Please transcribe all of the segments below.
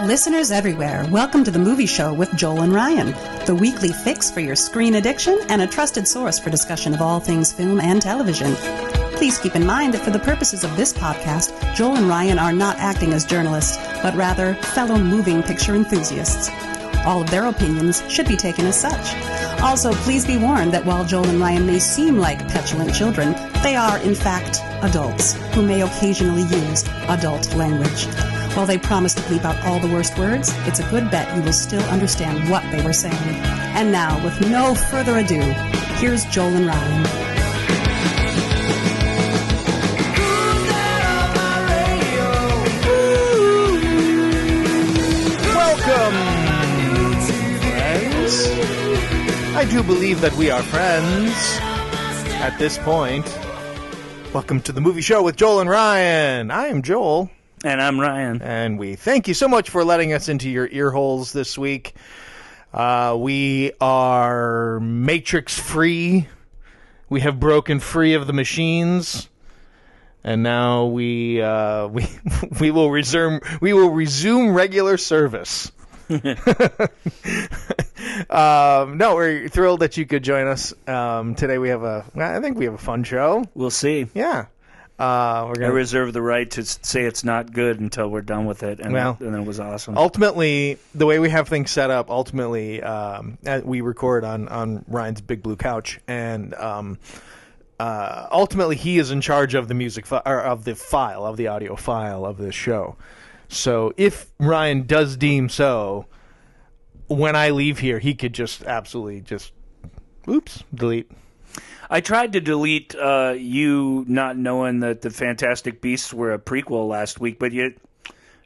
Listeners everywhere, welcome to the Movie Show with Joel and Ryan, the weekly fix for your screen addiction and a trusted source for discussion of all things film and television. Please keep in mind that for the purposes of this podcast, Joel and Ryan are not acting as journalists, but rather fellow moving picture enthusiasts. All of their opinions should be taken as such. Also, please be warned that while Joel and Ryan may seem like petulant children, they are, in fact, adults who may occasionally use adult language. While they promise to bleep out all the worst words, it's a good bet you will still understand what they were saying. And now, with no further ado, here's Joel and Ryan. Welcome, friends. I do believe that we are friends at this point. Welcome to the Movie Show with Joel and Ryan. I am Joel. And I'm Ryan. And we thank you so much for letting us into your ear holes this week. We are Matrix-free. We have broken free of the machines. And now we will resume regular service. No, we're thrilled that you could join us. Today I think we have a fun show. We'll see. Yeah. I reserve the right to say it's not good until we're done with it, and then it was awesome. Ultimately, the way we have things set up, we record on Ryan's big blue couch, and ultimately he is in charge of the music of the audio file of this show. So if Ryan does deem so, when I leave here, he could just absolutely delete. I tried to delete you not knowing that the Fantastic Beasts were a prequel last week, but it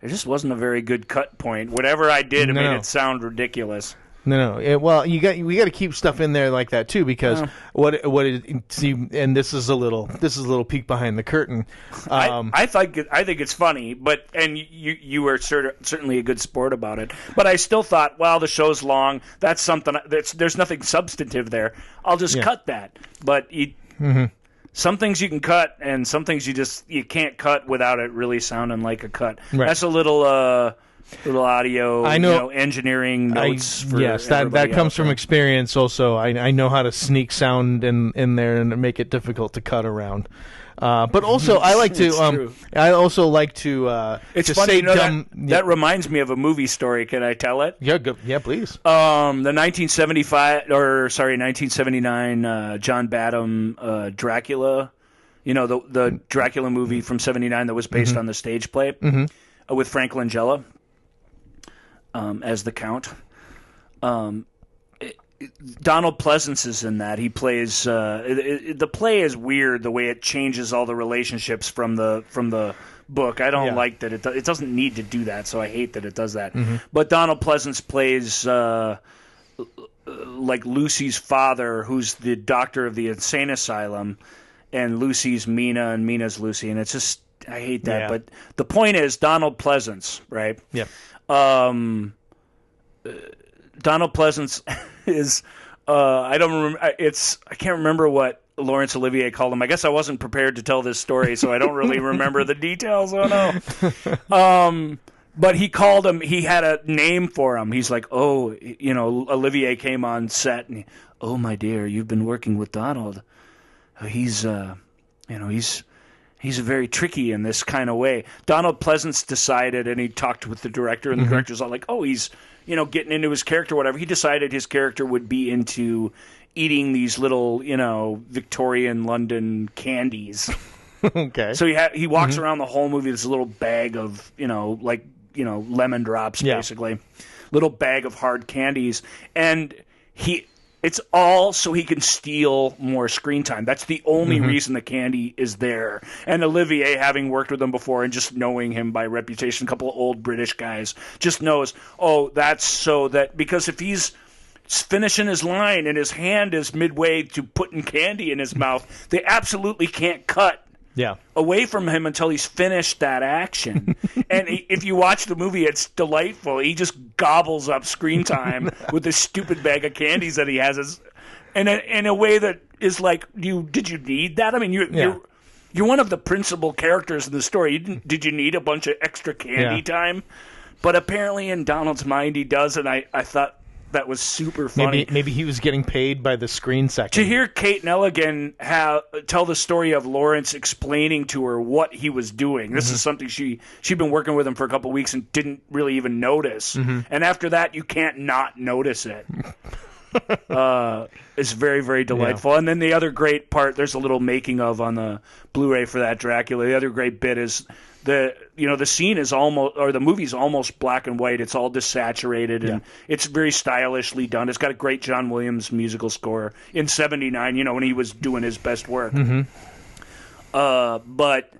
just wasn't a very good cut point. Whatever I did, it made it sound ridiculous. No. We got to keep stuff in there like that too, because and this is a little peek behind the curtain. I think it's funny, and you were certainly a good sport about it. But I still thought, well, the show's long. That's something. There's nothing substantive there. I'll just cut that. But some things you can cut, and some things you can't cut without it really sounding like a cut. Right. That's a little audio, engineering notes. That comes from experience. Also, I know how to sneak sound in there and make it difficult to cut around. But also, I like to. I also like to. It's funny, that reminds me of a movie story. Can I tell it? Yeah, good. Yeah, please. The 1979 John Badham Dracula. The Dracula movie from '79 that was based on the stage play with Frank Langella as the Count. Donald Pleasance is in that. He plays. The play is weird the way it changes all the relationships from the book. I don't like that it doesn't need to do that, so I hate that it does that. But Donald Pleasance plays like Lucy's father, who's the doctor of the insane asylum, and Lucy's Mina, and Mina's Lucy, and it's just I hate that. Yeah. But the point is Donald Pleasance, right? Yeah. Donald Pleasance is I can't remember what Laurence Olivier called him. I guess I wasn't prepared to tell this story, so I don't really remember the details. Oh no. But he called him. He had a name for him. He's like, Olivier came on set and oh my dear, you've been working with Donald. He's very tricky in this kind of way. Donald Pleasance decided, and he talked with the director, and the director's all like, oh, he's, getting into his character, whatever. He decided his character would be into eating these little, Victorian London candies. Okay. So he walks around the whole movie with this little bag of, lemon drops, basically. Little bag of hard candies. And it's all so he can steal more screen time. That's the only reason the candy is there. And Olivier, having worked with him before and just knowing him by reputation, a couple of old British guys, just knows, that's so that because if he's finishing his line and his hand is midway to putting candy in his mouth, they absolutely can't cut away from him until he's finished that action. And if you watch the movie, it's delightful. He just gobbles up screen time with this stupid bag of candies that he has, in a way that is like, did you need that? I mean, you're one of the principal characters in the story. Did you need a bunch of extra candy time But apparently in Donald's mind he does, and I thought that was super funny. Maybe he was getting paid by the screen second. To hear Kate Nelligan tell the story of Lawrence explaining to her what he was doing. This is something she'd been working with him for a couple of weeks and didn't really even notice. And after that, you can't not notice it. It's very, very delightful. And then the other great part, there's a little making of on the Blu-ray for that Dracula. The other great bit is the scene is almost, or the movie's almost black and white. It's all desaturated and it's very stylishly done. It's got a great John Williams musical score in '79. When he was doing his best work. But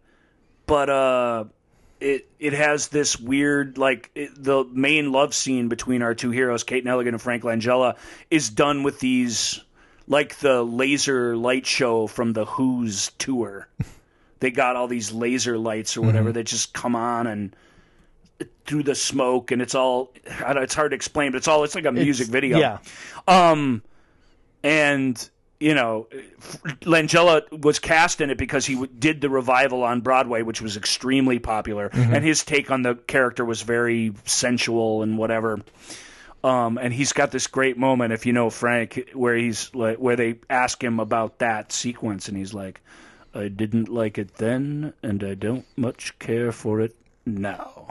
it has this weird, the main love scene between our two heroes, Kate Nelligan and Frank Langella, is done with these, like the laser light show from the Who's tour. They got all these laser lights or whatever that just come on and through the smoke, and it's all, it's hard to explain, but it's like a music video. Yeah. And Langella was cast in it because he did the revival on Broadway, which was extremely popular, and his take on the character was very sensual and whatever. And he's got this great moment, if you know Frank, where they ask him about that sequence, and he's like, "I didn't like it then, and I don't much care for it now."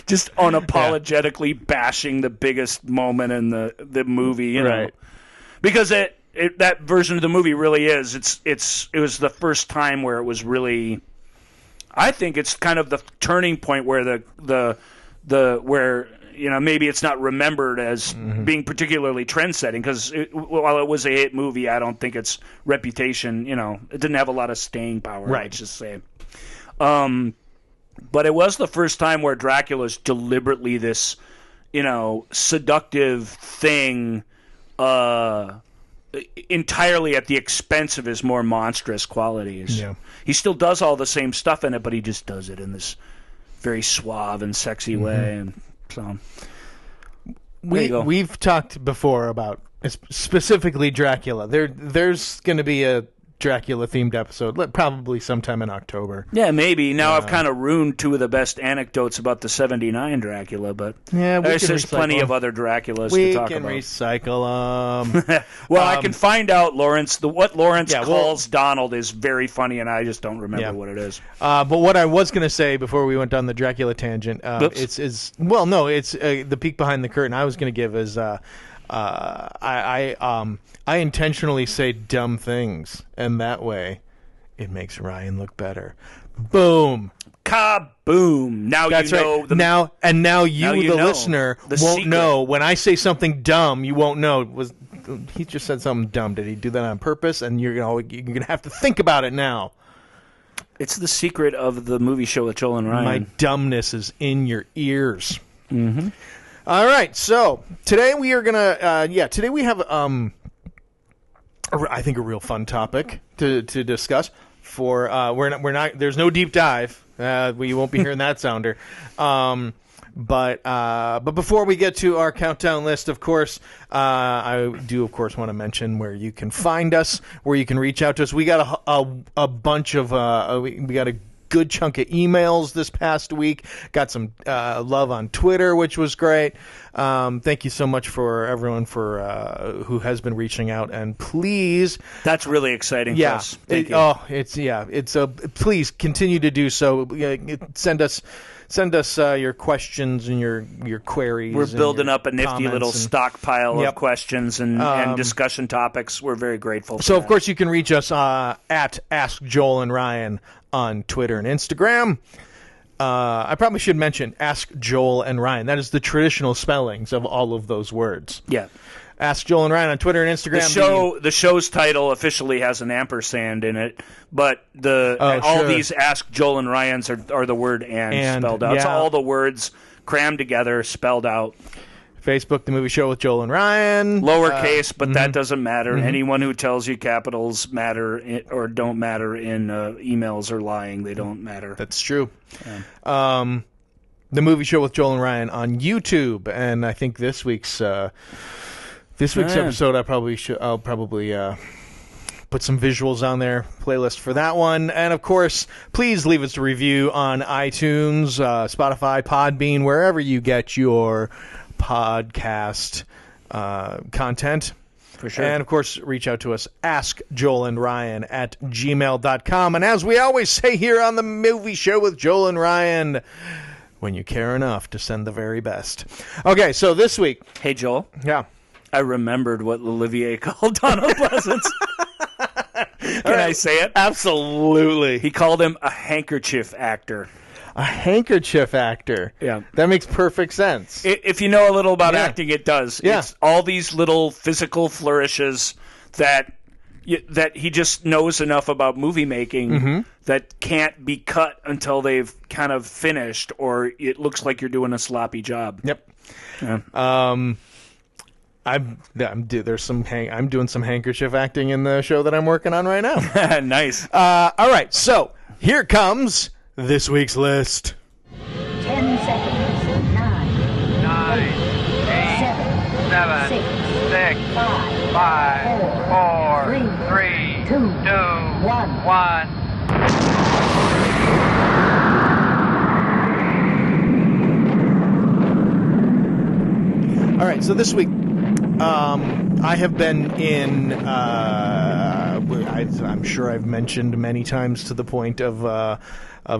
Just unapologetically bashing the biggest moment in the movie, you know, because that version of the movie really is. It was the first time where it was really. I think it's kind of the turning point where where maybe it's not remembered as being particularly trend-setting, because while it was a hit movie, I don't think its reputation, it didn't have a lot of staying power. Let's just say. But it was the first time where Dracula's deliberately this, seductive thing, entirely at the expense of his more monstrous qualities. Yeah. He still does all the same stuff in it, but he just does it in this very suave and sexy way. And so we've talked before about specifically Dracula. There's going to be a Dracula-themed episode, probably sometime in October. Yeah, maybe. Now I've kind of ruined two of the best anecdotes about the '79 Dracula, but there's plenty of other Draculas to talk about. We can recycle them. Well, I can find out, Lawrence. What Lawrence calls Donald is very funny, and I just don't remember what it is. But what I was going to say before we went down the Dracula tangent, it's the peek behind the curtain I was going to give is... I intentionally say dumb things, and that way it makes Ryan look better. Boom. Kaboom. Now That's you know. Right. Now you, the listener, won't secret. Know. When I say something dumb, you won't know. He just said something dumb. Did he do that on purpose? And you're gonna have to think about it now. It's the secret of the movie show with Joel and Ryan. My dumbness is in your ears. Mm-hmm. All right, so today we are gonna, today we have, I think a real fun topic to discuss. We're not. There's no deep dive. We won't be hearing that sounder. But before we get to our countdown list, of course, I do of course want to mention where you can find us, where you can reach out to us. We got a bunch of we got a good chunk of emails this past week. Got some love on Twitter, which was great. Thank you so much for everyone who has been reaching out, and please, that's really exciting for us. Thank you. Please continue to do so. Send us your questions and your queries. We're building up a nifty little stockpile of questions and discussion topics. We're very grateful. So, of course, you can reach us at Ask Joel and Ryan on Twitter and Instagram. I probably should mention Ask Joel and Ryan. That is the traditional spellings of all of those words. Yeah. Ask Joel and Ryan on Twitter and Instagram. The show's title officially has an ampersand in it, but all these Ask Joel and Ryans are the word and spelled out. Yeah. It's all the words crammed together, spelled out. Facebook, The Movie Show with Joel and Ryan. Lowercase, but that doesn't matter. Mm-hmm. Anyone who tells you capitals matter or don't matter in emails are lying. They don't matter. That's true. Yeah. The Movie Show with Joel and Ryan on YouTube, and I think this week's episode I'll probably put some visuals on there, playlist for that one. And, of course, please leave us a review on iTunes, Spotify, Podbean, wherever you get your podcast content. For sure. And, of course, reach out to us, askjoelandryan@gmail.com. And as we always say here on the Movie Show with Joel and Ryan, when you care enough to send the very best. Okay, so this week. Hey, Joel. Yeah. I remembered what Olivier called Donald Pleasance. Can I say it? Absolutely. He called him a handkerchief actor. A handkerchief actor. Yeah. That makes perfect sense. If you know a little about acting, it does. Yeah. It's all these little physical flourishes that he just knows enough about movie making that can't be cut until they've kind of finished, or it looks like you're doing a sloppy job. Yep. Yeah. I'm doing some handkerchief acting in the show that I'm working on right now. Nice. All right, so here comes this week's list. 10 seconds. 9, 8, 7, 6, 5, 4, 3, 2, 1. All right, so this week I have been in. I'm sure I've mentioned many times to the point of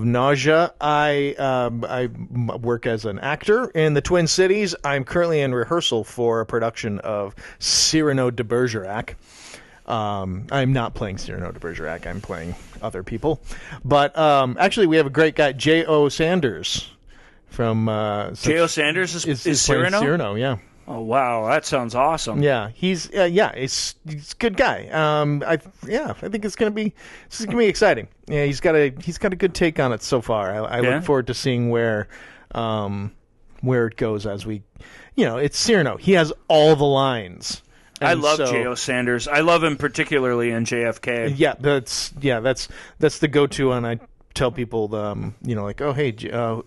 nausea. I work as an actor in the Twin Cities. I'm currently in rehearsal for a production of Cyrano de Bergerac. I'm not playing Cyrano de Bergerac. I'm playing other people. But actually, we have a great guy, J.O. Sanders. From J.O. Sanders is Cyrano? Cyrano, yeah. Oh wow, that sounds awesome. Yeah, he's he's a good guy. I think it's gonna be exciting. Yeah, he's got a good take on it so far. I look forward to seeing where it goes as we, it's Cyrano. He has all the lines. I love J.O. Sanders. I love him particularly in JFK. Yeah, that's the go-to, and I tell people, like, oh, hey,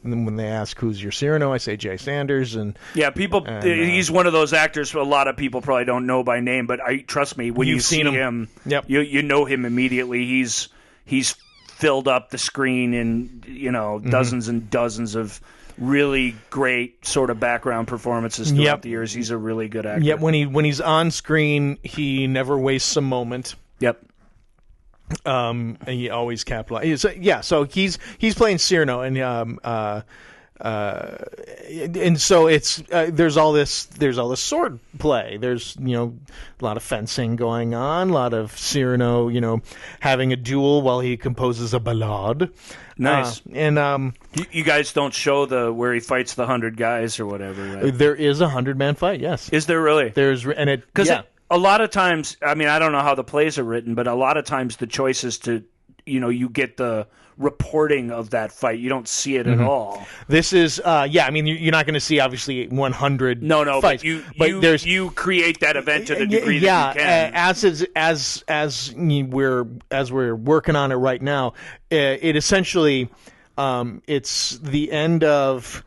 when they ask who's your Cyrano, I say Jay Sanders, and he's one of those actors a lot of people probably don't know by name, but trust me, when you see him, yep. you know him immediately. He's filled up the screen in dozens and dozens of really great sort of background performances throughout the years. He's a really good actor. Yeah, when he's on screen, he never wastes a moment. Yep. And he always capitalizes. Yeah, so he's playing Cyrano, and so it's there's all this sword play. There's a lot of fencing going on, a lot of Cyrano having a duel while he composes a ballade. Nice. And you guys don't show where he fights the 100 guys or whatever, right? There is a 100-man fight. Yes. Is there really? A lot of times, I mean, I don't know how the plays are written, but a lot of times the choice is to, you get the reporting of that fight. You don't see it at all. This is, I mean, you're not going to see, obviously, 100 No, fights. but you create that event to the degree that you can. As we're working on it right now, it essentially, it's the end of,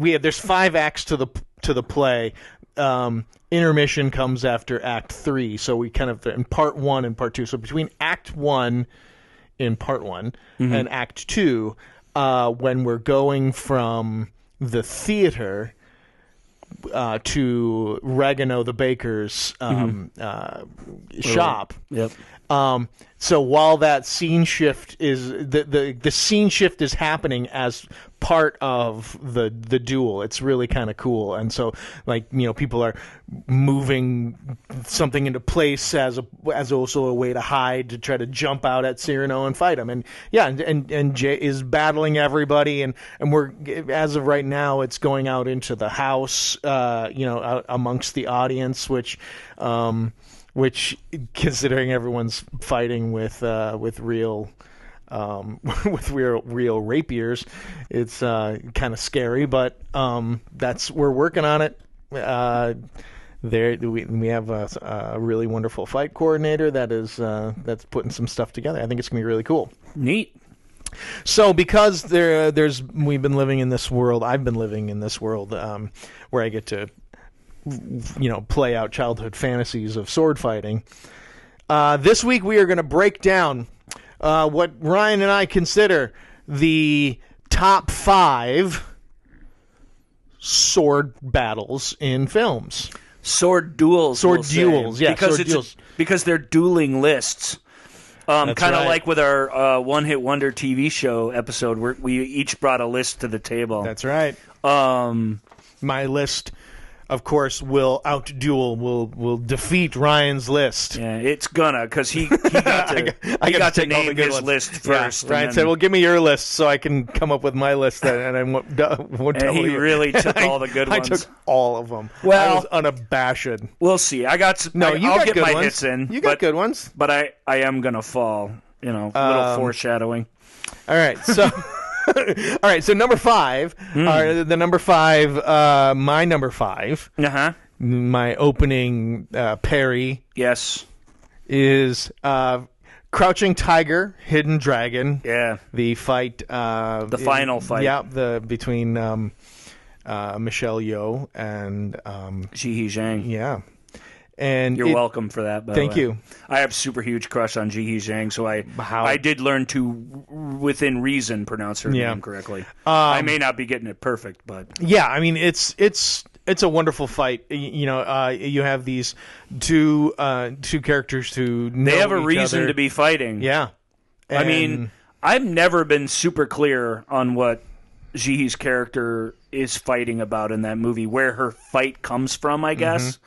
there's 5 acts to the play. Intermission comes after Act 3, so we kind of in Part 1 and Part 2. So between Act 1 in Part 1 and Act 2, when we're going from the theater to Regano the baker's shop. Yep. So while that scene shift is the scene shift is happening as part of the duel, it's really kind of cool. And so, people are moving something into place as also a way to hide, to try to jump out at Cyrano and fight him. And and Jay is battling everybody, and we're, as of right now, it's going out into the house, out amongst the audience, which considering everyone's fighting with real real rapiers, it's kind of scary. But we're working on it. We have a really wonderful fight coordinator that's putting some stuff together. I think it's gonna be really cool. Neat. So because we've been living in this world, I've been living in this world where I get to play out childhood fantasies of sword fighting. This week we are going to break down what Ryan and I consider the top 5 sword battles in films. Sword duels. Yeah. Because they're dueling lists. Kind of right. like with our One Hit Wonder TV show episode, where we each brought a list to the table. That's right. My list, of course, will defeat Ryan's list. Yeah, it's gonna, because he got to name his list first. Yeah, Ryan said, "Well, give me your list so I can come up with my list." And I won't tell he you. really took all the good ones. I took all of them. Well, I was unabashed. We'll see. I got no. I'll get good my ones. hits in. You got good ones, but I am gonna fall. A little foreshadowing. All right, so. All right, so number 5, my number 5, my opening parry, yes, is Crouching Tiger, Hidden Dragon. Yeah, the fight, the final fight. Yeah, between Michelle Yeoh and Ji Zhang. Yeah. And you're welcome for that. Thank you. I have super huge crush on Ji Zhang, so I did learn to, within reason, pronounce her name correctly. I may not be getting it perfect, but yeah, I mean it's a wonderful fight. You have these two characters who know they have a each reason other. to be fighting. Yeah, I mean, I've never been super clear on what Ji's character is fighting about in that movie, where her fight comes from, I guess.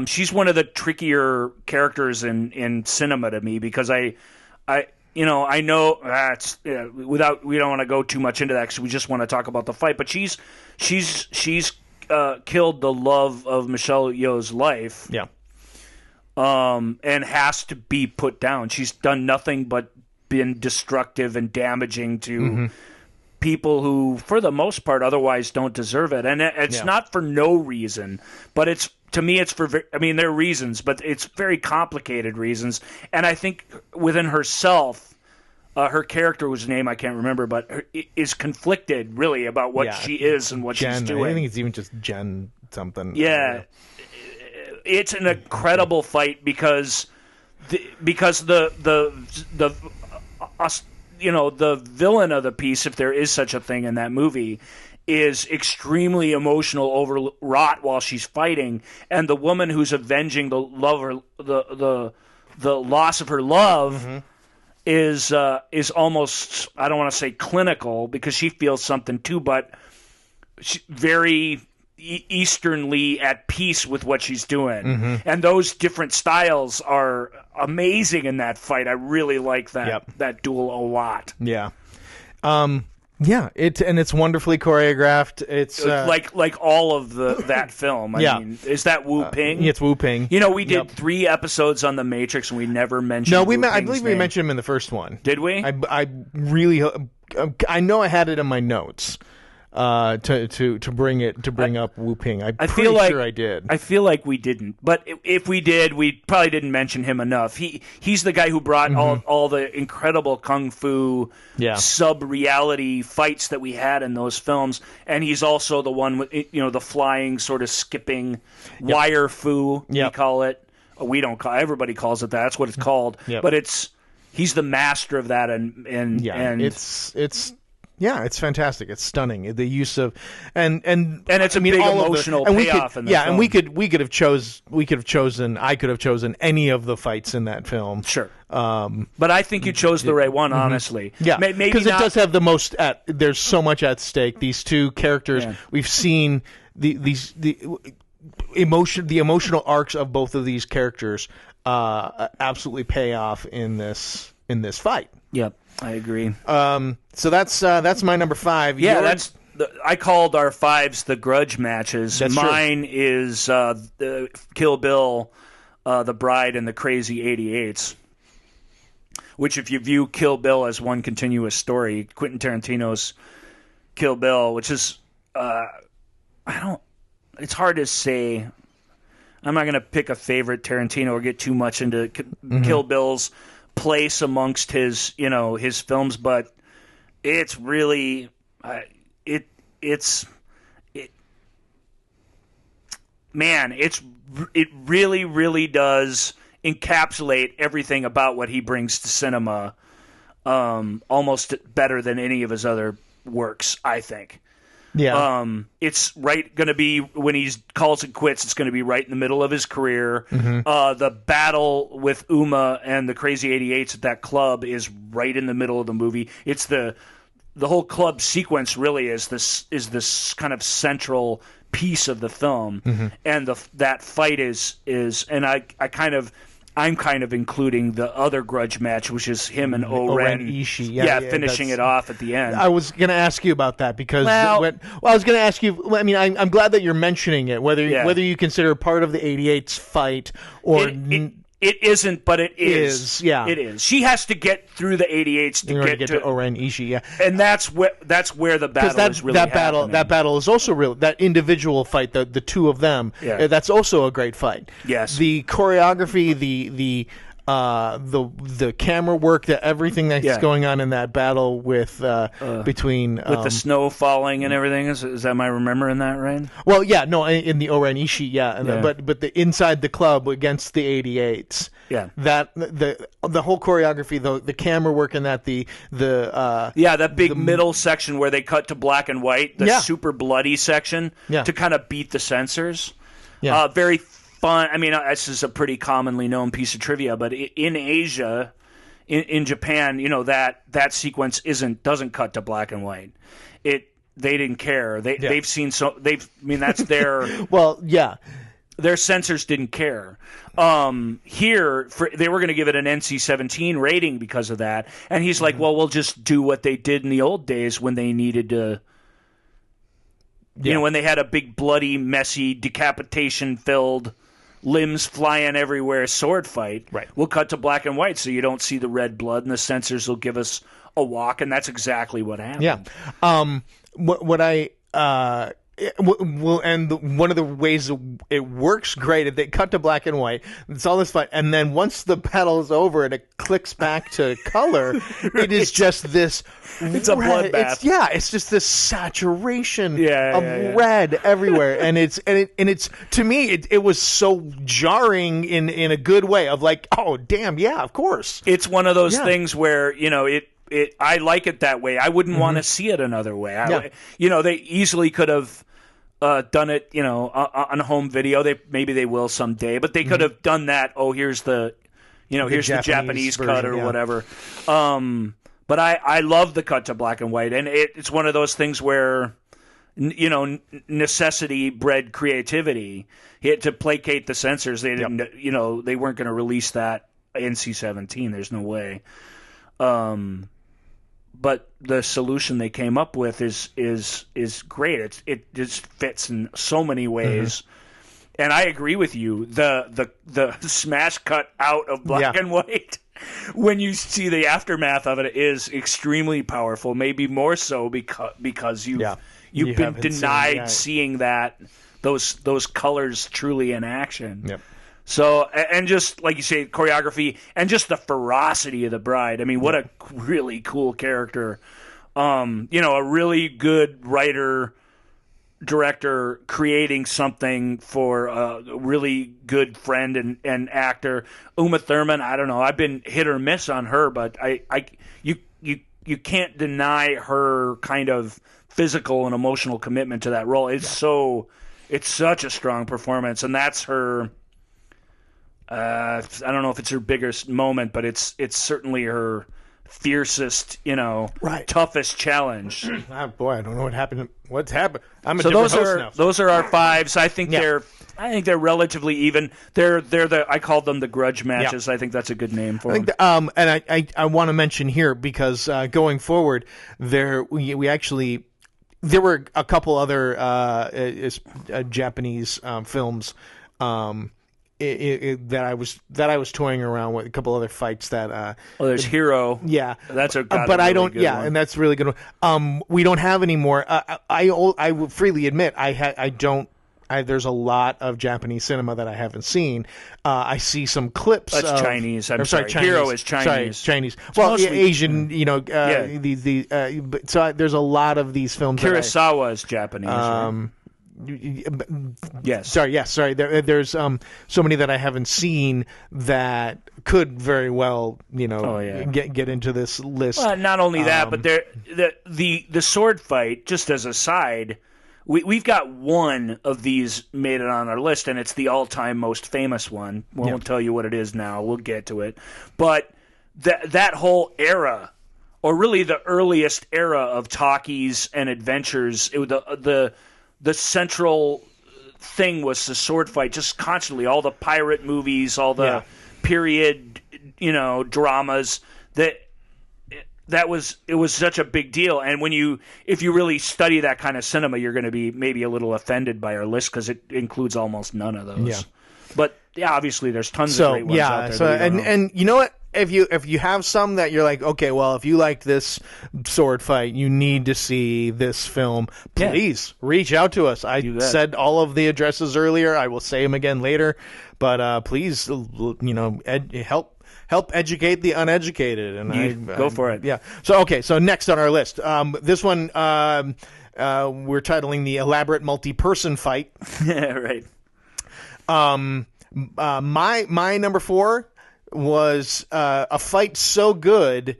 She's one of the trickier characters in cinema to me, because I know that's we don't want to go too much into that because we just want to talk about the fight. But she's killed the love of Michelle Yeoh's life. Yeah. And has to be put down. She's done nothing but been destructive and damaging to people who, for the most part, otherwise don't deserve it. And it's not for no reason, but it's, to me, it's for, there are reasons, but it's very complicated reasons. And I think within herself, her character, whose name I can't remember, but is conflicted, really, about what she is and what she's doing. I think it's even just Jen something. Yeah. It's an incredible fight because the villain of the piece, if there is such a thing in that movie, is extremely emotional, overwrought while she's fighting, and the woman who's avenging the loss of her love is almost, I don't want to say clinical, because she feels something too, but very easternly at peace with what she's doing. And those different styles are amazing in that fight. I really like that duel a lot. Yeah. Yeah, it's wonderfully choreographed. It's like all of that film. I mean, is that Wu Ping? It's Wu Ping. We did 3 episodes on The Matrix, and we never mentioned. No, I believe we mentioned him in the first one. Did we? I really, I know I had it in my notes. To bring up Wu Ping. I'm pretty sure I did. I feel like we didn't, but if we did, we probably didn't mention him enough. He's the guy who brought all the incredible kung fu sub-reality fights that we had in those films, and he's also the one with the flying, sort of skipping wire fu. We call it. We don't call. Everybody calls it that. That's what it's called. But he's the master of that, and it's fantastic. It's stunning. The use of and it's a big emotional payoff in the film. And we could have chosen. I could have chosen any of the fights in that film. Sure. But I think you chose the right one, honestly. Yeah, maybe because it does have the most. There's so much at stake. These two characters, we've seen the emotional arcs of both of these characters absolutely pay off in this fight. Yep. I agree. So that's my number 5. Yeah, I called our 5s the grudge matches. That's Mine is the Kill Bill, The Bride, and the Crazy 88s. Which, if you view Kill Bill as one continuous story, Quentin Tarantino's Kill Bill, which is it's hard to say. I'm not going to pick a favorite Tarantino or get too much into Kill Bill's place amongst his films, but it's really man, it really, really does encapsulate everything about what he brings to cinema, almost better than any of his other works, I think. Yeah. It's right going to be when he calls it quits. It's going to be right in the middle of his career. The battle with Uma and the Crazy 88s at that club is right in the middle of the movie. It's the whole club sequence really is this kind of central piece of the film, and that fight is and I'm kind of including the other grudge match, which is him and O-Ren Ishii. Yeah, finishing it off at the end. I was going to ask you about that because I was going to ask you. I mean, I'm glad that you're mentioning it. Whether you consider part of the 88's fight or it isn't, but it is. Yeah, it is. She has to get through the 88s to get to O-Ren Ishii. Yeah, and that's where the battle is really happening. That battle is also real. That individual fight, the two of them, that's also a great fight. Yes, the choreography, the camera work, everything that's going on in that battle with between with the snow falling and everything. Is am I remembering that right? Well, yeah, no, in the O-Ren Ishii, but the inside the club against the 88s. Yeah, that the whole choreography, the camera work in that, that big middle section where they cut to black and white, the super bloody section to kind of beat the censors. Yeah, very fun. I mean, this is a pretty commonly known piece of trivia, but in Asia, in Japan, that sequence doesn't cut to black and white. They didn't care. They've seen that's their well, yeah. Their censors didn't care. Here, they were going to give it an NC-17 rating because of that, and he's like, "Well, we'll just do what they did in the old days when they needed to." When they had a big, bloody, messy, decapitation-filled, limbs flying everywhere sword fight. Right. We'll cut to black and white so you don't see the red blood, and the censors will give us a walk, and that's exactly what happened. Yeah. One of the ways it works great is they cut to black and white. It's all this fight, and then once the battle is over and it clicks back to color, it is just this. It's a bloodbath. It's just this saturation of red everywhere, and it's to me it was so jarring in a good way of like, oh damn, yeah, of course. It's one of those things where I like it that way. I wouldn't want to see it another way. They easily could have done it, on home video. Maybe they will someday, but they could have done that. Oh, here's the Japanese version, cut or whatever. But I love the cut to black and white, and it's one of those things where necessity bred creativity. To placate the censors, they didn't. They weren't going to release that NC-17. There's no way. But the solution they came up with is great. It just fits in so many ways. And I agree with you. The smash cut out of black and white when you see the aftermath of it is extremely powerful. Maybe more so because you've been denied seeing those colors truly in action. Yep. So, and just like you say, choreography and just the ferocity of the bride. I mean, what a really cool character. A really good writer, director creating something for a really good friend and actor. Uma Thurman, I don't know. I've been hit or miss on her, but you can't deny her kind of physical and emotional commitment to that role. It's such a strong performance, and that's her. I don't know if it's her biggest moment, but it's certainly her fiercest, toughest challenge. Boy, I don't know what happened. What's happened? I'm a so different host now. Those are our fives. I think they're relatively even. I call them the grudge matches. Yeah. I think that's a good name for them. And I want to mention here because going forward, there were a couple other Japanese films. That I was toying around with, a couple other fights that. There's Hero. Yeah, that's a. But I don't. Yeah, one. And that's really good. We don't have any more. I will freely admit I don't. There's a lot of Japanese cinema that I haven't seen. I see some clips. That's Chinese. I'm sorry. Chinese. Hero is Chinese. Sorry, Chinese. Well, Asian. So there's a lot of these films. Kurosawa is Japanese. Right? Yes. Sorry. There's so many that I haven't seen that could very well, get into this list. Well, not only that, but the sword fight. Just as a side, we've got one of these made it on our list, and it's the all-time most famous one. We won't tell you what it is now. We'll get to it, but that whole era, or really the earliest era of talkies and adventures, the central thing was the sword fight, just constantly. All the pirate movies, all the period, dramas. It was such a big deal. And if you really study that kind of cinema, you're going to be maybe a little offended by our list because it includes almost none of those. Yeah. But obviously there's tons of great ones out there. So and you know what? If you have some that you're like, okay, well, if you liked this sword fight, you need to see this film, please reach out to us. I said all of the addresses earlier. I will say them again later, but please, help educate the uneducated. And go for it. Yeah. So next on our list, this one we're titling the elaborate multi-person fight. Right. My number 4 was a fight so good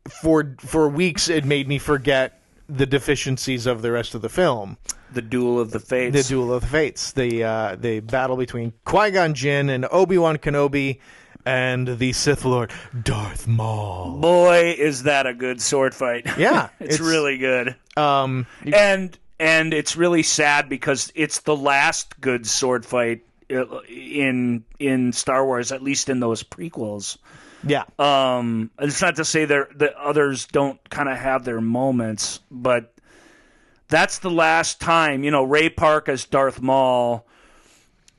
for weeks it made me forget the deficiencies of the rest of the film. The Duel of the Fates. The Duel of the Fates. The battle between Qui-Gon Jinn and Obi-Wan Kenobi and the Sith Lord Darth Maul. Boy, is that a good sword fight. Yeah. it's really good. And it's really sad because it's the last good sword fight in Star Wars, at least in those prequels. Yeah. It's not to say that others don't kind of have their moments, but that's the last time, Ray Park as Darth Maul,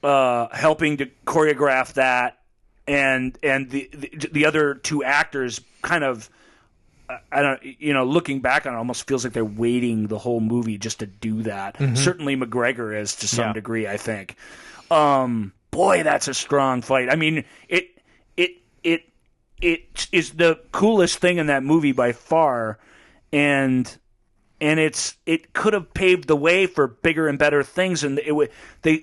helping to choreograph that, and the other two actors kind of, looking back on it, almost feels like they're waiting the whole movie just to do that. Mm-hmm. Certainly McGregor is to some degree, I think. Boy, that's a strong fight. I mean, it is the coolest thing in that movie by far, and it could have paved the way for bigger and better things. And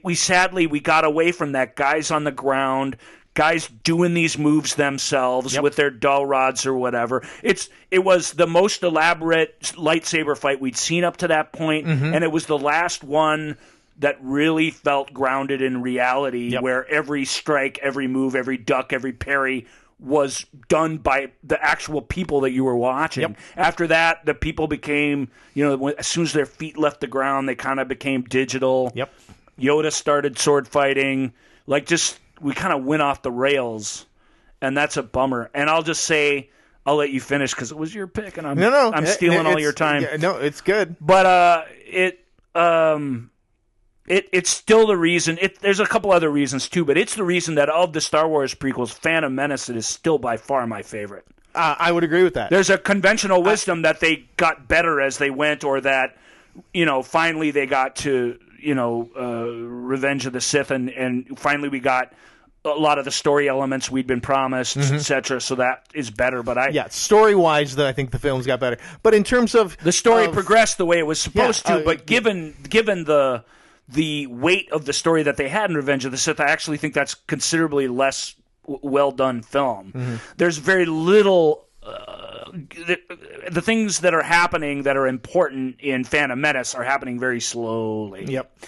we sadly got away from that. Guys on the ground, guys doing these moves themselves with their dull rods or whatever. It was the most elaborate lightsaber fight we'd seen up to that point, and it was the last one that really felt grounded in reality, where every strike, every move, every duck, every parry was done by the actual people that you were watching. Yep. After that, the people became, as soon as their feet left the ground, they kind of became digital. Yep. Yoda started sword fighting. We kind of went off the rails, and that's a bummer. And I'll just say, I'll let you finish because it was your pick, and I'm stealing all your time. Yeah, no, it's good. But it's still the reason. There's a couple other reasons too, but it's the reason that of the Star Wars prequels, Phantom Menace is still by far my favorite. I would agree with that. There's a conventional wisdom that they got better as they went, or that finally they got to Revenge of the Sith, and finally we got a lot of the story elements we'd been promised, etc. So that is better. But story-wise, I think the films got better. But in terms of the story progressed the way it was supposed to, but given the weight of the story that they had in Revenge of the Sith, I actually think that's considerably less well-done film. Mm-hmm. There's very little... the things that are happening that are important in Phantom Menace are happening very slowly. Yep.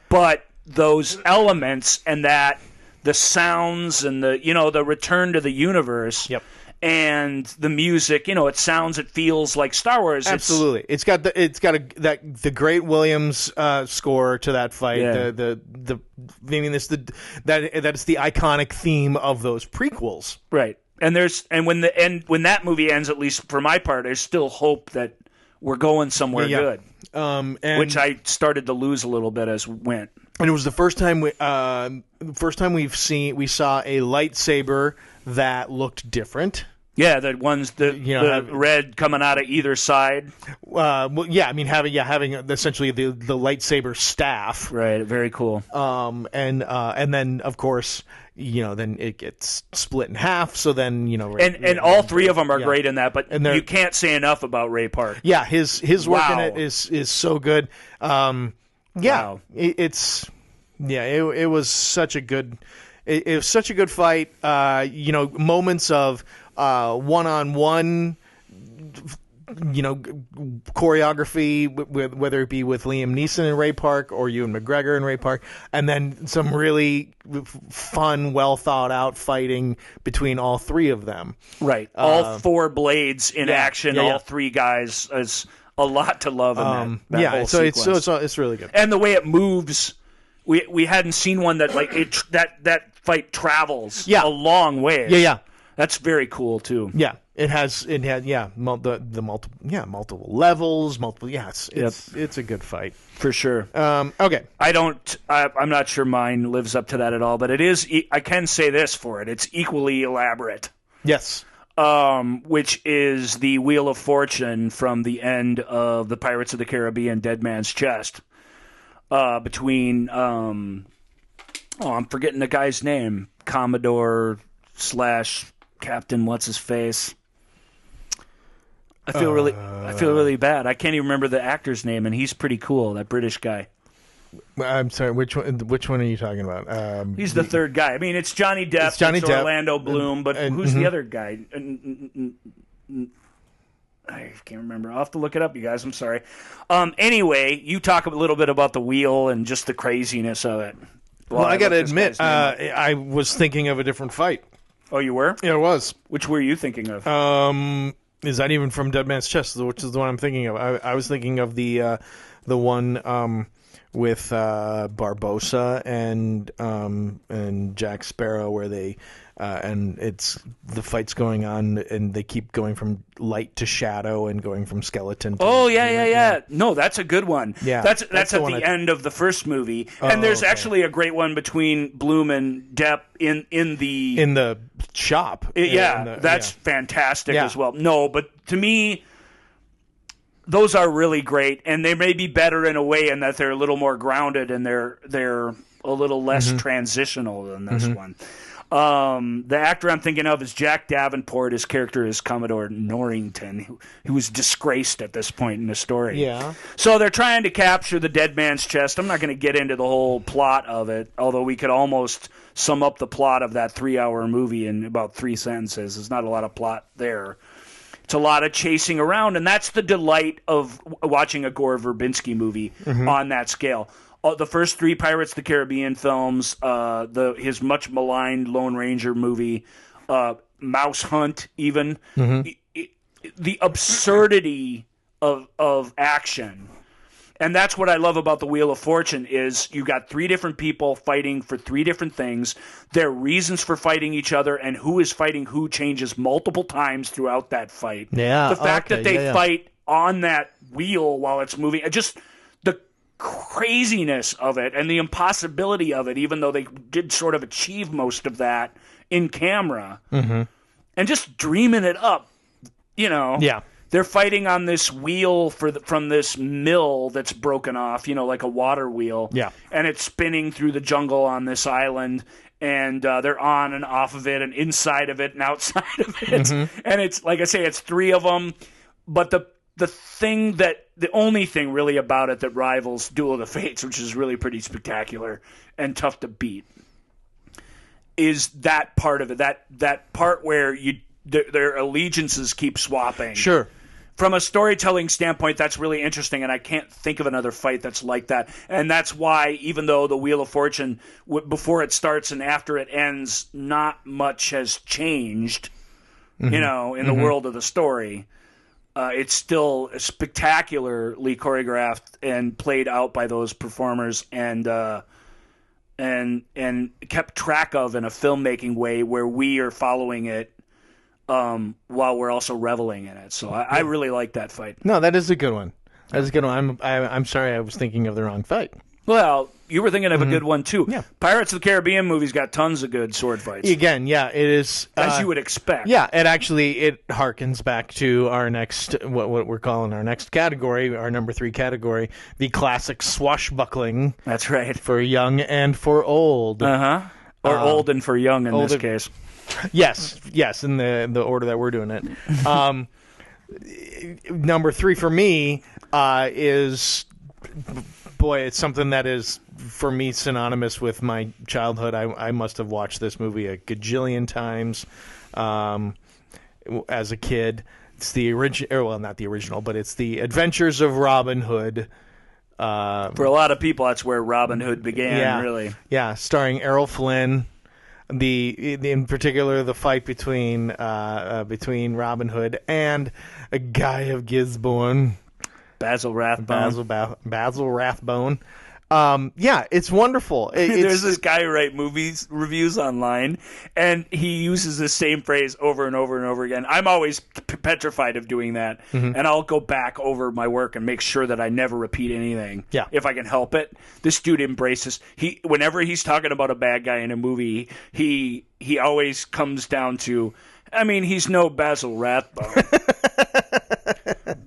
But those elements and the sounds and the return to the universe... Yep. And the music, it feels like Star Wars. Absolutely, it's got the great Williams score to that fight. Yeah. That's the iconic theme of those prequels, right? And when that movie ends, at least for my part, there's still hope that we're going somewhere good. Which I started to lose a little bit as we went. And it was the first time we saw a lightsaber that looked different. Yeah, the ones the red coming out of either side. Having essentially the lightsaber staff. Right, very cool. And then of course, then it gets split in half. So then and all three of them are great in that. But you can't say enough about Ray Park. Yeah, his work in it is so good. Yeah, Wow. It was such a good. It was such a good fight. Moments of one-on-one. Choreography, whether it be with Liam Neeson in Ray Park or Ewan McGregor in Ray Park, and then some really fun, well thought out fighting between all three of them. Right, all four blades in action. Yeah. All three guys is a lot to love in that whole so sequence. it's really good. And the way it moves, we hadn't seen one that like it that fight travels a long way. Yeah. That's very cool too. Yeah. It had multiple levels, it's a good fight For sure. okay. I'm not sure mine lives up to that at all, but it is. I can say this for it: it's equally elaborate. Yes. Which is the Wheel of Fortune from the end of the Pirates of the Caribbean: Dead Man's Chest. Between I'm forgetting the guy's name, Commodore / Captain what's his face. I feel really bad. I can't even remember the actor's name, and he's pretty cool. That British guy. I'm sorry. Which one are you talking about? He's the third guy. I mean, it's Johnny Depp. It's Depp. Orlando Bloom, but who's the other guy? I can't remember. I'll have to look it up, you guys. I'm sorry. Anyway, you talk a little bit about the wheel and just the craziness of it. Well, I got to admit, I was thinking of a different fight. Oh, you were? Yeah, it was. Which were you thinking of? Is that even from Dead Man's Chest, which is the one I'm thinking of? I was thinking of the one with Barbossa and Jack Sparrow, where they and it's the fight's going on, and they keep going from light to shadow and going from skeleton to... Oh, yeah. No, that's a good one. Yeah. That's at the end of the first movie. And there's actually a great one between Bloom and Depp in the shop. That's fantastic as well. No, but to me, those are really great, and they may be better in a way in that they're a little more grounded and they're a little less transitional than this one. The actor I'm thinking of is Jack Davenport. His character is Commodore Norrington, who was disgraced at this point in the story. Yeah. So they're trying to capture the Dead Man's Chest. I'm not going to get into the whole plot of it, although we could almost sum up the plot of that 3-hour movie in about 3 sentences. There's not a lot of plot there. It's a lot of chasing around, and that's the delight of watching a Gore Verbinski movie on that scale. The first 3 Pirates of the Caribbean films, his much maligned Lone Ranger movie, Mouse Hunt, even the absurdity of action, and that's what I love about the Wheel of Fortune. Is you got 3 different people fighting for 3 different things. Their reasons for fighting each other and who is fighting who changes multiple times throughout that fight. Yeah, the fact that they fight on that wheel while it's moving, just the craziness of it and the impossibility of it, even though they did sort of achieve most of that in camera, and just dreaming it up, Yeah. They're fighting on this wheel from this mill that's broken off, like a water wheel. Yeah. And it's spinning through the jungle on this island, and they're on and off of it and inside of it and outside of it. And it's, like I say, it's 3 of them, but the only thing really about it that rivals Duel of the Fates, which is really pretty spectacular and tough to beat, is that part of it. That part where their allegiances keep swapping. Sure. From a storytelling standpoint, that's really interesting, and I can't think of another fight that's like that. And that's why, even though the Wheel of Fortune, before it starts and after it ends, not much has changed, in the world of the story. It's still spectacularly choreographed and played out by those performers, and kept track of in a filmmaking way where we are following it while we're also reveling in it. So I really like that fight. No, that is a good one. That's a good one. I'm sorry, I was thinking of the wrong fight. Well, you were thinking of a good one too. Yeah. Pirates of the Caribbean movies got tons of good sword fights. Again, yeah, it is as you would expect. Yeah, it harkens back to our next what we're calling our next category, our number 3 category, the classic swashbuckling. That's right. For young and for old. Or old and for young in this case. Yes, in the order that we're doing it. Number 3 for me is boy, it's something that is, for me, synonymous with my childhood. I must have watched this movie a gajillion times as a kid. It's the original, well, not the original, but it's the Adventures of Robin Hood. For a lot of people, that's where Robin Hood began, really. Yeah, starring Errol Flynn. In particular, the fight between Robin Hood and a guy of Gisborne, Basil Rathbone. Basil Rathbone. It's wonderful. There's this guy who writes movies reviews online, and he uses the same phrase over and over and over again. I'm always petrified of doing that, and I'll go back over my work and make sure that I never repeat anything. Yeah. If I can help it. This dude embraces. Whenever he's talking about a bad guy in a movie, he always comes down to, I mean, he's no Basil Rathbone.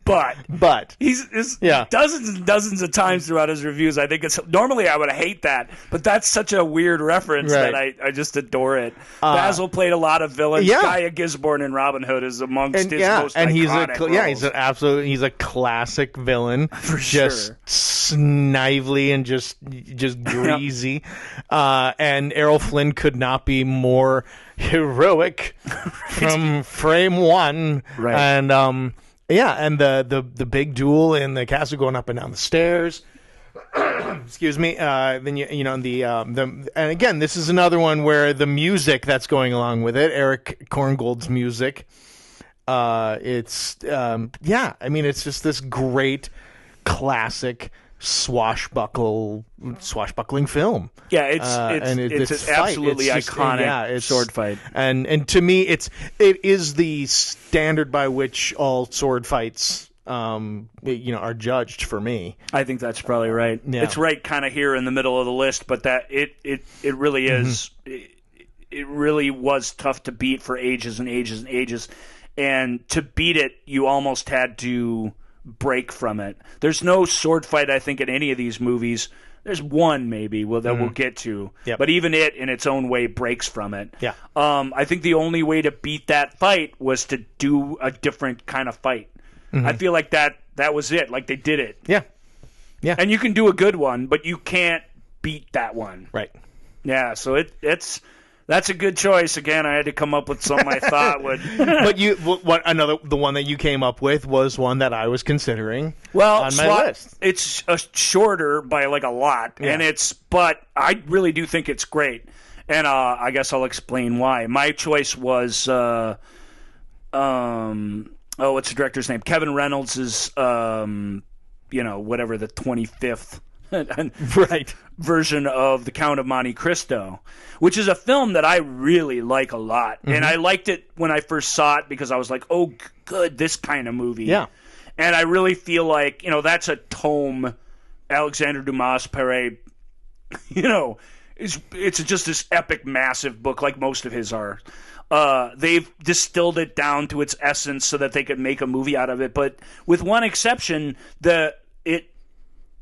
But he's dozens and dozens of times throughout his reviews. I think normally I would hate that, but that's such a weird reference that I just adore it. Basil played a lot of villains. Guy of Gisborne and Robin Hood is amongst his most iconic roles. he's a classic villain for just sure. Snively and just greasy. And Errol Flynn could not be more heroic from frame one. Right. And and the big duel in the castle going up and down the stairs. Excuse me. Then and again, this is another one where the music that's going along with it, Eric Korngold's music. It's just this great classic swashbuckling film. Yeah, it's an absolutely iconic sword fight. And to me, it is the standard by which all sword fights are judged for me. I think that's probably right. Yeah. It's right kind of here in the middle of the list, but that it really is. It really was tough to beat for ages and ages and ages, and to beat it, you almost had to break from it. There's no sword fight, I think, in any of these movies. There's one maybe that we'll get to, but even it in its own way breaks from it. Yeah. I think the only way to beat that fight was to do a different kind of fight. I feel like that was it. Like they did it. Yeah. Yeah. And you can do a good one, but you can't beat that one. Right. Yeah. So that's a good choice. Again, I had to come up with something I thought would. But the one that you came up with was one that I was considering on my list. It's shorter by like a lot, but I really do think it's great, and I guess I'll explain why. My choice was what's the director's name? Kevin Reynolds is whatever the 25th. Right. Version of The Count of Monte Cristo, which is a film that I really like a lot. And I liked it when I first saw it because I was like, oh, good, this kind of movie. Yeah. And I really feel like, that's a tome, Alexander Dumas Perret, it's just this epic, massive book like most of his are. They've distilled it down to its essence so that they could make a movie out of it. But with one exception,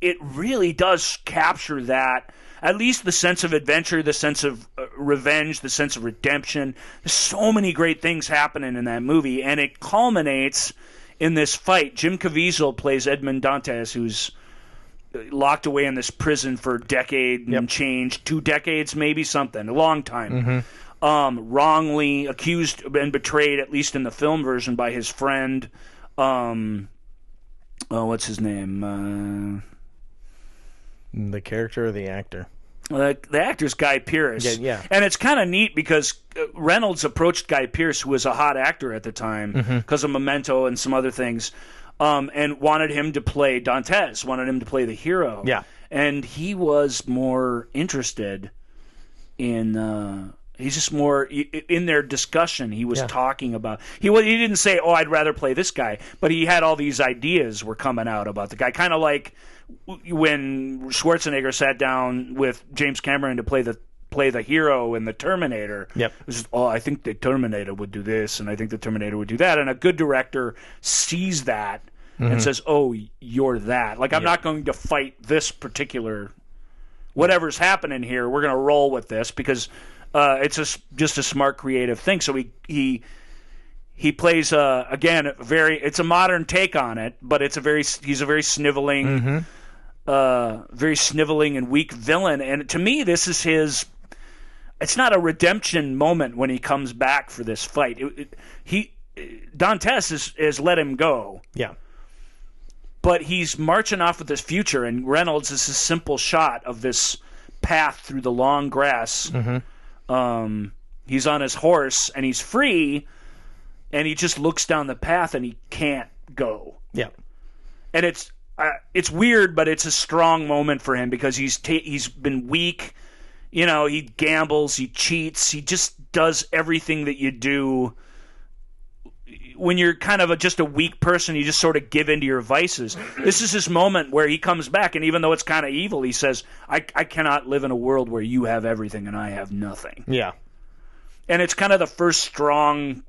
it really does capture that, at least the sense of adventure, the sense of revenge, the sense of redemption. There's so many great things happening in that movie, and it culminates in this fight. Jim Caviezel plays Edmond Dantes, who's locked away in this prison for a decade and change, 2 decades maybe, something, a long time. Wrongly accused and betrayed, at least in the film version, by his friend. What's his name? The character or the actor? The actor's Guy Pearce. Yeah. And it's kind of neat because Reynolds approached Guy Pearce, who was a hot actor at the time, because of Memento and some other things, and wanted him to play Dantes, wanted him to play the hero. Yeah. And he was more interested in... he's just more in their discussion. He was talking about he didn't say, "Oh, I'd rather play this guy," but he had all these ideas were coming out about the guy, kind of like when Schwarzenegger sat down with James Cameron to play the hero in the Terminator. Yep. It was just, I think the Terminator would do this, and I think the Terminator would do that, and a good director sees that and says, "Oh, you're that." Like I'm not going to fight this particular whatever's happening here. We're going to roll with this because. It's just a smart, creative thing. So he plays again it's a modern take on it, but he's a very sniveling, very sniveling and weak villain. And to me, this is his. It's not a redemption moment when he comes back for this fight. Dantes has let him go. Yeah. But he's marching off with his future, and Reynolds is a simple shot of this path through the long grass. Mm-hmm. He's on his horse, and he's free, and he just looks down the path, and he can't go. Yeah. And it's weird, but it's a strong moment for him because he's been weak. You know, he gambles, he cheats, he just does everything that you do when you're kind of just a weak person. You just sort of give into your vices. This is his moment where he comes back, and even though it's kind of evil, he says, I cannot live in a world where you have everything and I have nothing. Yeah. And it's kind of the first strong,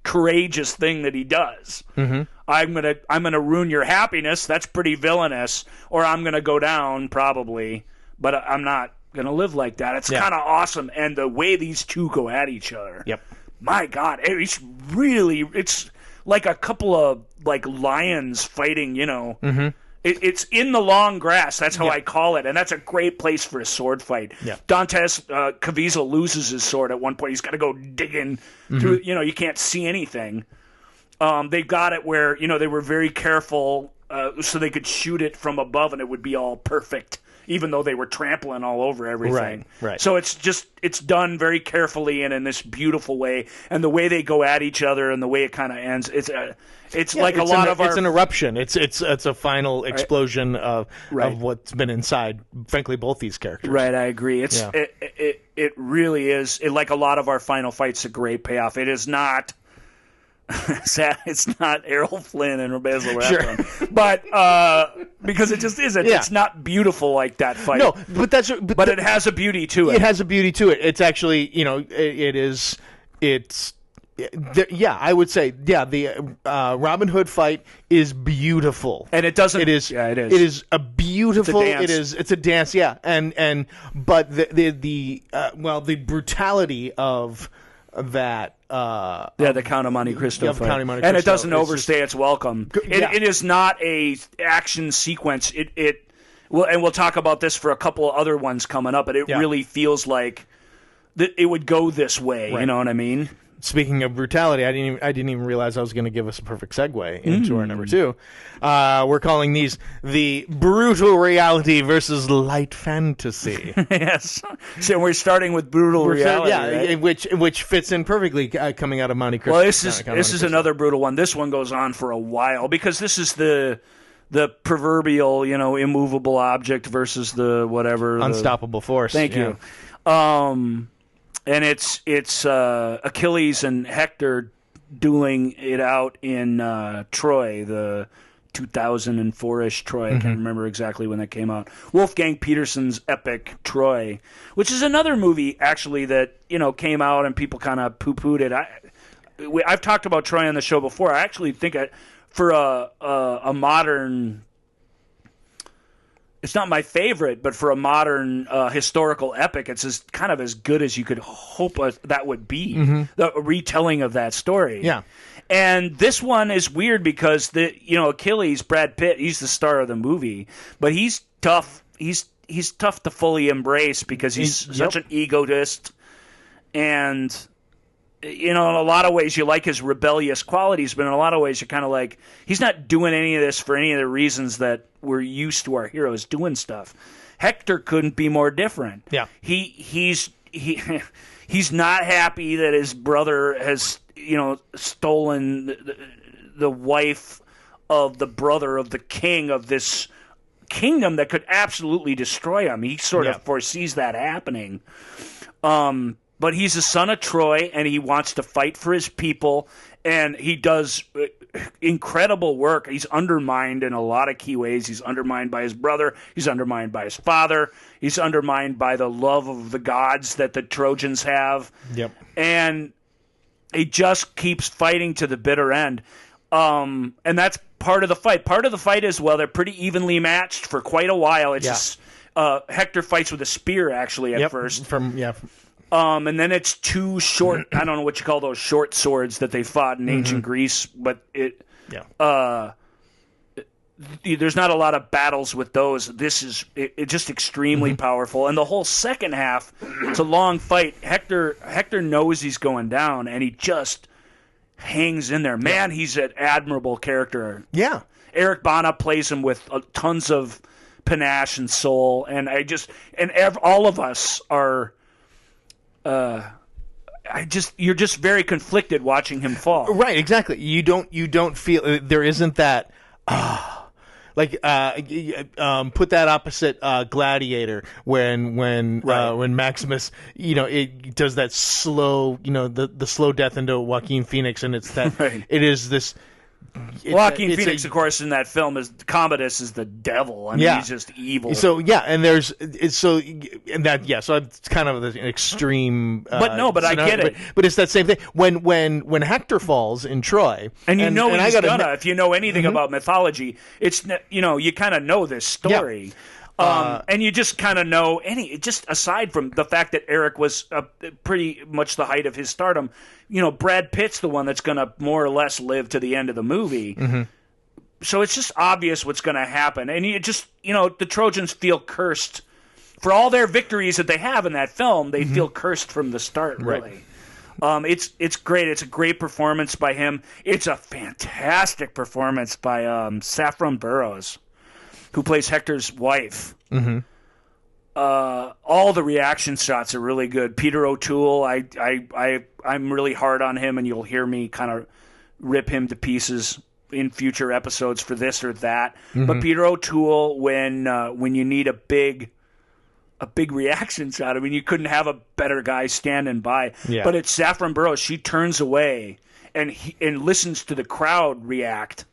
courageous thing that he does. Mm-hmm. I'm gonna ruin your happiness. That's pretty villainous. Or I'm gonna go down probably, but I'm not gonna live like that. It's kind of awesome, and the way these two go at each other. Yep. My God, it's like a couple of like lions fighting. You know, mm-hmm. It's in the long grass. That's how I call it, and that's a great place for a sword fight. Yeah. Dantes Caviezel loses his sword at one point. He's got to go digging through. You know, you can't see anything. They got it where they were very careful so they could shoot it from above, and it would be all perfect, even though they were trampling all over everything. Right. So it's done very carefully and in this beautiful way, and the way they go at each other and the way it kind of ends, it's an eruption. It's a final explosion of what's been inside. Frankly, both these characters. Right, I agree. It really is. Like a lot of our final fights, a great payoff. It is not. It's not Errol Flynn and Basil Rathbone, but because it just isn't. Yeah. It's not beautiful like that fight. No, but it has a beauty to it. It has a beauty to it. It's actually, I would say, the Robin Hood fight is beautiful, and it doesn't. It is. Yeah, it is. It is a beautiful. It's a dance. Yeah, but the brutality of that. The Count of Monte Cristo fight. Count of Monte Cristo. And it doesn't overstay its welcome. It is not a action sequence. And we'll talk about this for a couple of other ones coming up, but it really feels like it would go this way. Right. You know what I mean? Speaking of brutality, I didn't even realize I was going to give us a perfect segue into our number two. We're calling these the brutal reality versus light fantasy. Yes. So we're starting with brutal reality, right? which fits in perfectly coming out of Monte Cristo. Well, this is another brutal one. This one goes on for a while because this is the proverbial, immovable object versus the whatever unstoppable force. Thank you. And it's Achilles and Hector dueling it out in Troy, the 2004-ish Troy. I can't remember exactly when that came out. Wolfgang Petersen's epic Troy, which is another movie actually that came out and people kind of poo-pooed it. I've talked about Troy on the show before. I actually think for a modern. It's not my favorite, but for a modern historical epic, it's kind of as good as you could hope that would be. The retelling of that story. Yeah. And this one is weird because Achilles, Brad Pitt, he's the star of the movie, but he's tough. He's tough to fully embrace because he's such an egotist, and in a lot of ways you like his rebellious qualities, but in a lot of ways you're kind of like he's not doing any of this for any of the reasons that we're used to our heroes doing stuff. Hector couldn't be more different. Yeah, he's not happy that his brother has stolen the wife of the brother of the king of this kingdom that could absolutely destroy him. He sort of foresees that happening. But he's a son of Troy, and he wants to fight for his people, and he does incredible work. He's undermined in a lot of key ways. He's undermined by his brother. He's undermined by his father. He's undermined by the love of the gods that the Trojans have. Yep. And he just keeps fighting to the bitter end. And that's part of the fight. Part of the fight is, they're pretty evenly matched for quite a while. It's just Hector fights with a spear, actually, at first. And then it's two short, I don't know what you call those short swords that they fought in ancient Greece, but there's not a lot of battles with those. This is it just extremely powerful, and the whole second half, it's a long fight. Hector knows he's going down, and he just hangs in there. Man, he's an admirable character. Yeah. Eric Bana plays him with tons of panache and soul, and all of us are. You're just very conflicted watching him fall. Right, exactly. You don't feel there isn't that. Put that opposite Gladiator when Maximus, it does that slow, the slow death into Joaquin Phoenix, and it's that it is this. Joaquin Phoenix, of course, in that film Commodus is the devil. I mean, he's just evil. So so it's kind of an extreme. But I get it. But it's that same thing when Hector falls in Troy, and he's gonna. If you know anything about mythology, it's you kind of know this story. Yeah. And you just kind of know just aside from the fact that Eric was pretty much the height of his stardom, Brad Pitt's the one that's going to more or less live to the end of the movie. Mm-hmm. So it's just obvious what's going to happen. And you just, the Trojans feel cursed for all their victories that they have in that film. They feel cursed from the start, really. Right. It's great. It's a great performance by him. It's a fantastic performance by Saffron Burrows, who plays Hector's wife. Mm-hmm. All the reaction shots are really good. Peter O'Toole, I'm really hard on him, and you'll hear me kind of rip him to pieces in future episodes for this or that. Mm-hmm. But Peter O'Toole, when you need a big reaction shot, I mean, you couldn't have a better guy standing by. Yeah. But it's Saffron Burrows. She turns away and listens to the crowd react.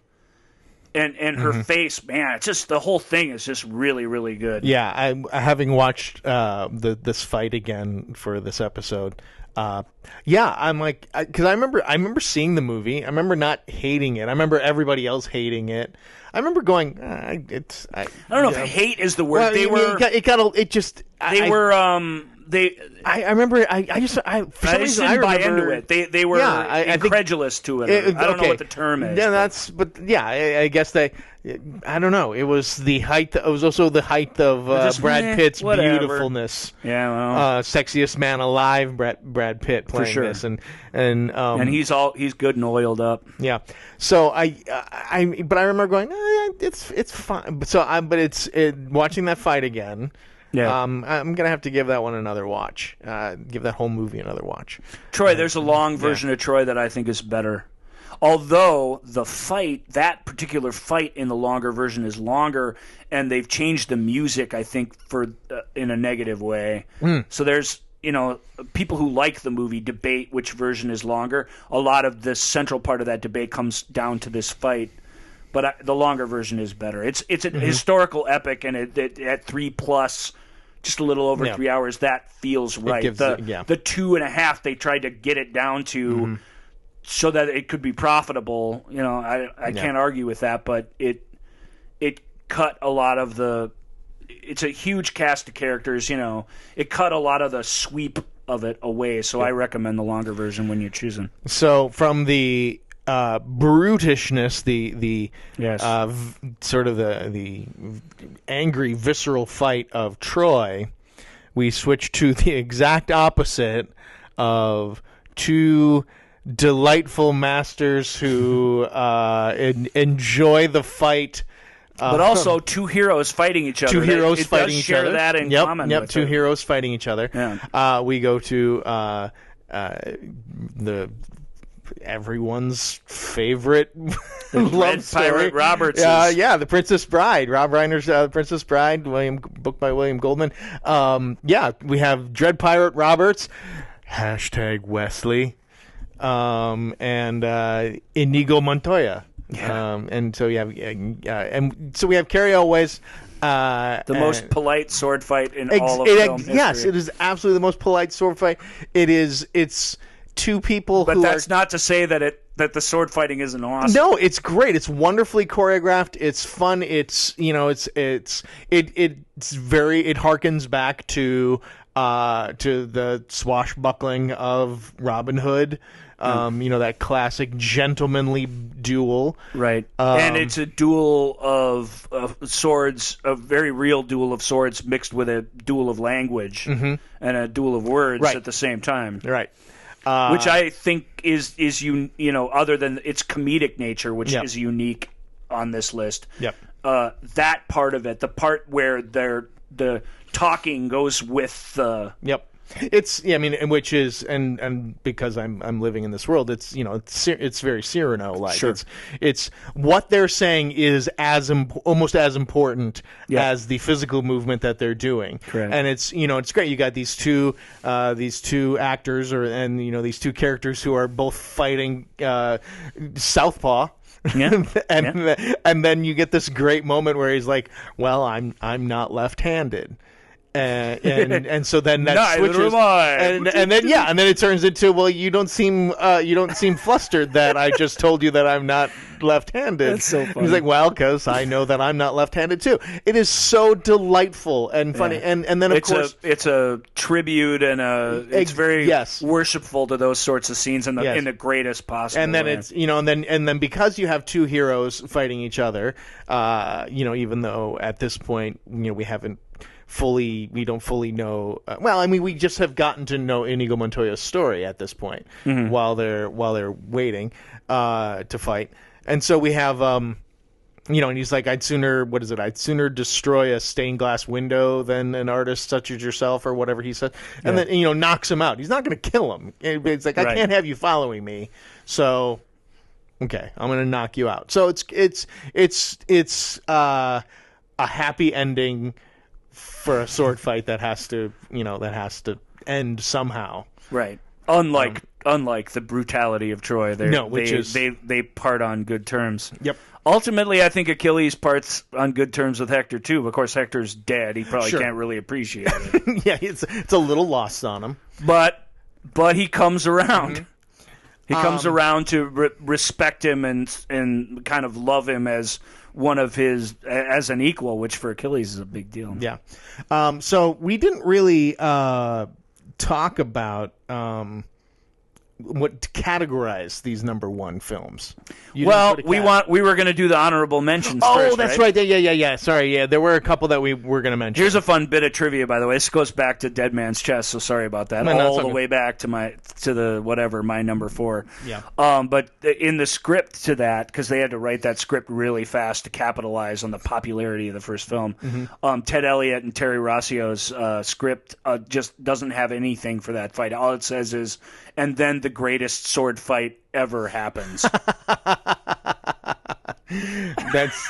And her face, man, it's just the whole thing is just really, really good. Yeah, I having watched this fight again for this episode. I'm like, because I remember seeing the movie. I remember not hating it. I remember everybody else hating it. I remember going, I don't know if hate is the word. I remember. I for some reason I buy remember into it. They were incredulous to it. I don't know what the term is. Yeah, I guess they. I don't know. It was the height. It was also the height of Brad Pitt's beautifulness. Yeah, well, sexiest man alive, Brad Pitt playing for sure. this, and he's good and oiled up. Yeah. So but I remember going, it's fine. But it's watching that fight again. Yeah, I'm gonna have to give that one another watch. Give that whole movie another watch. Troy, there's a long version of Troy that I think is better. Although that particular fight in the longer version is longer, and they've changed the music, I think, in a negative way. So there's people who like the movie debate which version is longer. A lot of the central part of that debate comes down to this fight. But the longer version is better. It's a historical epic, and at 3+, just a little over 3 hours, that feels right. The 2.5 they tried to get it down to so that it could be profitable. I can't argue with that, but it cut a lot of the. It's a huge cast of characters. It cut a lot of the sweep of it away. So I recommend the longer version when you're choosing. So from the brutishness, the sort of the angry, visceral fight of Troy, we switch to the exact opposite of two delightful masters who enjoy the fight. But also two heroes fighting each other. Two heroes fighting each other. That in common. Yep. Two heroes fighting each other. Yeah. We go to everyone's favorite love story. Pirate Roberts. The Princess Bride. Rob Reiner's The Princess Bride, book by William Goldman. We have Dread Pirate Roberts, #Wesley, and Inigo Montoya. Yeah. And so we have Cary Elwes. The most polite sword fight in all of film history. Yes, it is absolutely the most polite sword fight. It's two people but that's not to say that the sword fighting isn't awesome. No, it's great. It's wonderfully choreographed. It's fun. It's it harkens back to the swashbuckling of Robin Hood. That classic gentlemanly duel. Right. And it's a duel of swords, a very real duel of swords mixed with a duel of language and a duel of words at the same time. Right. Which I think is other than its comedic nature, which is unique on this list. Yep. That part of it, the part where the talking goes with the... Yep. Which is and because I'm living in this world, it's very Cyrano like. Sure. It's what they're saying is almost as important as the physical movement that they're doing. Correct. And it's great. You got these two actors these two characters who are both fighting southpaw. Yeah. and then you get this great moment where he's like, "Well, I'm not left-handed." And so then that switches, and then it turns into, well, you don't seem flustered that I just told you that I'm not left-handed. That's so funny. He's like, well, because I know that I'm not left-handed too. It is so delightful and funny, and then of course it's a tribute and it's very worshipful to those sorts of scenes in the greatest possible. And then way. it's and then because you have two heroes fighting each other, even though at this point we don't fully know. We just have gotten to know Inigo Montoya's story at this point while they're waiting to fight, and so we have and he's like, I'd sooner destroy a stained glass window than an artist such as yourself, or whatever he said, and then knocks him out. He's not going to kill him. It's like, I can't have you following me, so okay, I'm going to knock you out. So it's a happy ending for a sword fight that has to end somehow. Right. Unlike the brutality of Troy, they part on good terms. Yep. Ultimately, I think Achilles parts on good terms with Hector too. Of course, Hector's dead. He probably can't really appreciate it. Yeah, it's a little lost on him. But he comes around. Mm-hmm. He comes around to respect him and kind of love him as one of his, as an equal, which for Achilles is a big deal. Yeah. So we didn't really talk about what to categorize these number one films. We were going to do the honorable mentions first, that's right. Yeah. Sorry, yeah. There were a couple that we were going to mention. Here's a fun bit of trivia, by the way. This goes back to Dead Man's Chest, so sorry about that. All the way back to my number 4. Yeah. But in the script to that, because they had to write that script really fast to capitalize on the popularity of the first film, Ted Elliott and Terry Rossio's script just doesn't have anything for that fight. All it says is, and then the greatest sword fight ever happens. That's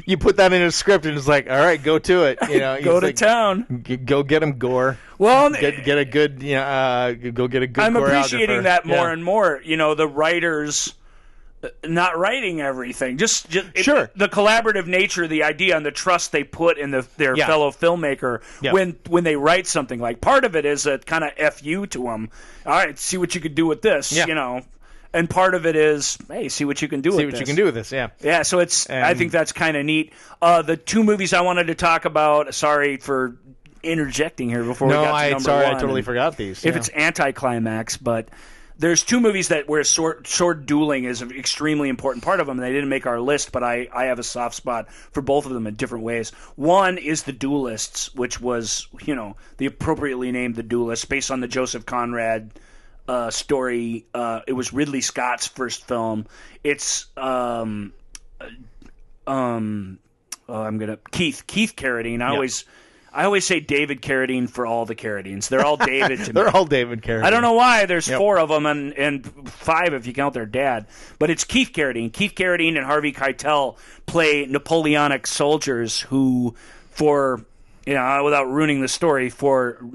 you put that in a script and it's like, all right, go to it. Go to town. Go get him, Gore. Well, get a good. Go get a good. I'm appreciating that more and more. The writers not writing everything. Just sure. The collaborative nature, the idea, and the trust they put in their fellow filmmaker when they write something. Like, part of it is a kind of FU to them. All right, see what you could do with this. And part of it is, hey, see what you can do with this. See what you can do with this, yeah. Yeah, so I think that's kind of neat. The two movies I wanted to talk about, sorry for interjecting here before we got to number one. I totally forgot these. If it's anticlimax, but there's two movies where sword dueling is an extremely important part of them, and they didn't make our list, but I have a soft spot for both of them in different ways. One is The Duelists, which was, the appropriately named The Duelists, based on the Joseph Conrad story. It was Ridley Scott's first film. It's Keith Carradine. I always say David Carradine for all the Carradines. They're all David to me. They're all David Carradine. I don't know why. There's 4 of them and 5 if you count their dad. But it's Keith Carradine. Keith Carradine and Harvey Keitel play Napoleonic soldiers who, without ruining the story, for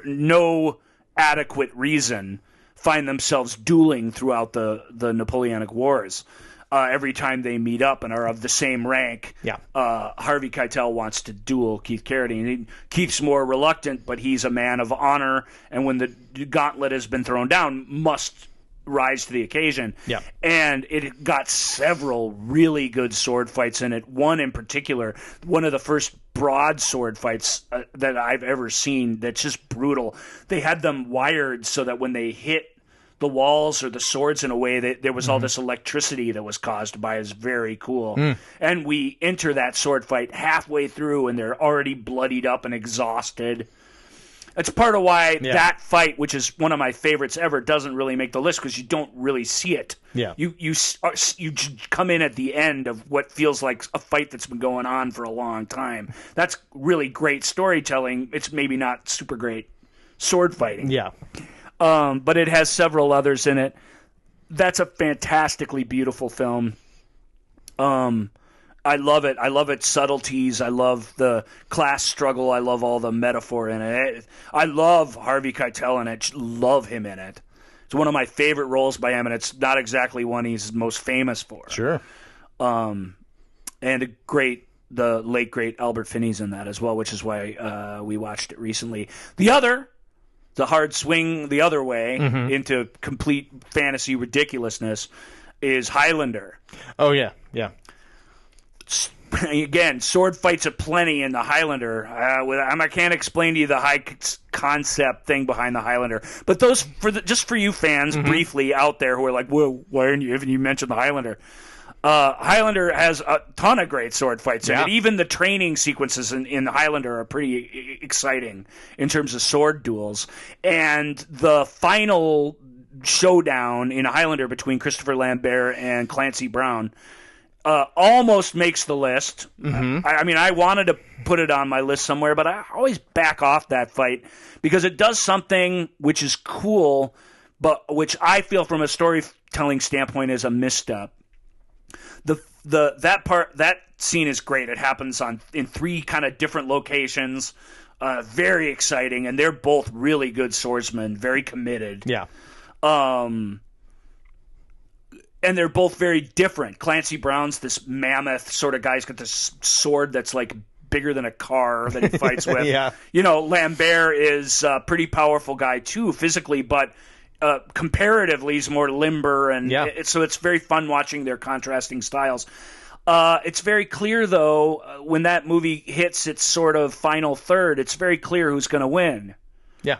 no adequate reason, find themselves dueling throughout the Napoleonic Wars. Every time they meet up and are of the same rank, Harvey Keitel wants to duel Keith Carradine. Keith's more reluctant, but he's a man of honor, and when the gauntlet has been thrown down, must rise to the occasion. Yeah. And it got several really good sword fights in it. One in particular, one of the first broadsword fights that I've ever seen that's just brutal. They had them wired so that when they hit the walls or the swords in a way that there was all this electricity that was caused by is very cool. And we enter that sword fight halfway through, and they're already bloodied up and exhausted. That's part of why that fight, which is one of my favorites ever, doesn't really make the list, because you don't really see it. Yeah. You come in at the end of what feels like a fight that's been going on for a long time. That's really great storytelling. It's maybe not super great sword fighting. Yeah. But it has several others in it. That's a fantastically beautiful film. I love it. I love its subtleties. I love the class struggle. I love all the metaphor in it. I love Harvey Keitel in it. Love him in it. It's one of my favorite roles by him, and it's not exactly one he's most famous for. Sure. And the late great Albert Finney's in that as well, which is why we watched it recently. The hard swing the other way into complete fantasy ridiculousness is Highlander. Oh, yeah. Yeah. Again, sword fights aplenty in the Highlander. I can't explain to you the high concept thing behind the Highlander, but those just for you fans briefly out there who are like, "Whoa, why haven't you mentioned the Highlander?" Highlander has a ton of great sword fights in it. Even the training sequences in Highlander are pretty exciting in terms of sword duels, and the final showdown in Highlander between Christopher Lambert and Clancy Brown almost makes the list. I mean, I wanted to put it on my list somewhere, but I always back off that fight because it does something which is cool, but which I feel from a storytelling standpoint is a misstep. That scene is great. It happens in 3 kind of different locations. Very exciting, and they're both really good swordsmen, very committed. Yeah. And they're both very different. Clancy Brown's this mammoth sort of guy. He's got this sword that's like bigger than a car that he fights with. Yeah. You know, Lambert is a pretty powerful guy too, physically, but comparatively he's more limber. And so it's very fun watching their contrasting styles. It's very clear, though, when that movie hits its sort of final third, it's very clear who's going to win. Yeah.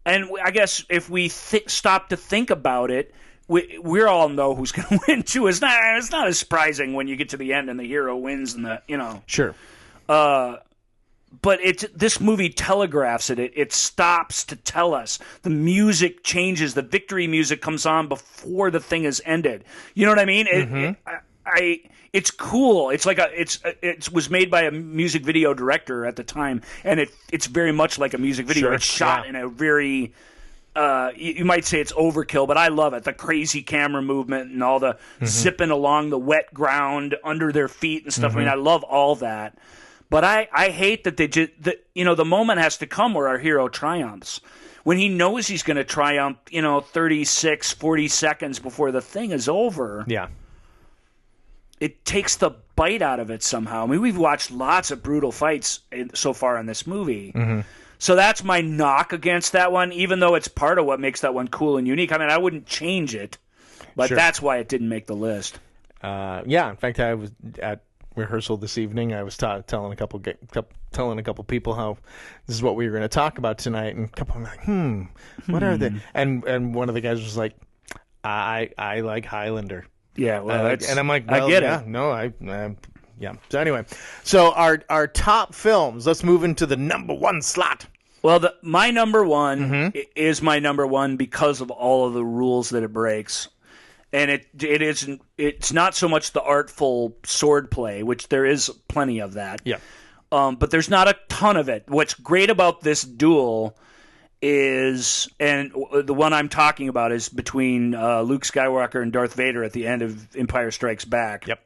And I guess if we stop to think about it, we all know who's going to win too. It's not as surprising when you get to the end and the hero wins and Sure. But this movie telegraphs it. It stops to tell us. The music changes. The victory music comes on before the thing is ended. You know what I mean? It's cool. It's like it was made by a music video director at the time, and it's very much like a music video. Sure. It's shot in a very you might say it's overkill, but I love it. The crazy camera movement and all the zipping along the wet ground under their feet and stuff. I mean, I love all that. But I hate that the moment has to come where our hero triumphs. When he knows he's going to triumph, 36, 40 seconds before the thing is over. Yeah. It takes the bite out of it somehow. I mean, we've watched lots of brutal fights so far in this movie. So that's my knock against that one, even though it's part of what makes that one cool and unique. I mean, I wouldn't change it, but that's why it didn't make the list. In fact, I was at rehearsal this evening. I was telling a couple people how this is what we were going to talk about tonight, and a couple were like, what are they? And one of the guys was like, I like Highlander. Yeah, well, and I'm like, well, I get yeah, it. No, yeah. So anyway, our top films. Let's move into the number 1 slot. Well, my number 1 is my number 1 because of all of the rules that it breaks, and it's not so much the artful swordplay, which there is plenty of that. Yeah. But there's not a ton of it. What's great about this duel is, and the one I'm talking about is between Luke Skywalker and Darth Vader at the end of Empire Strikes Back. Yep.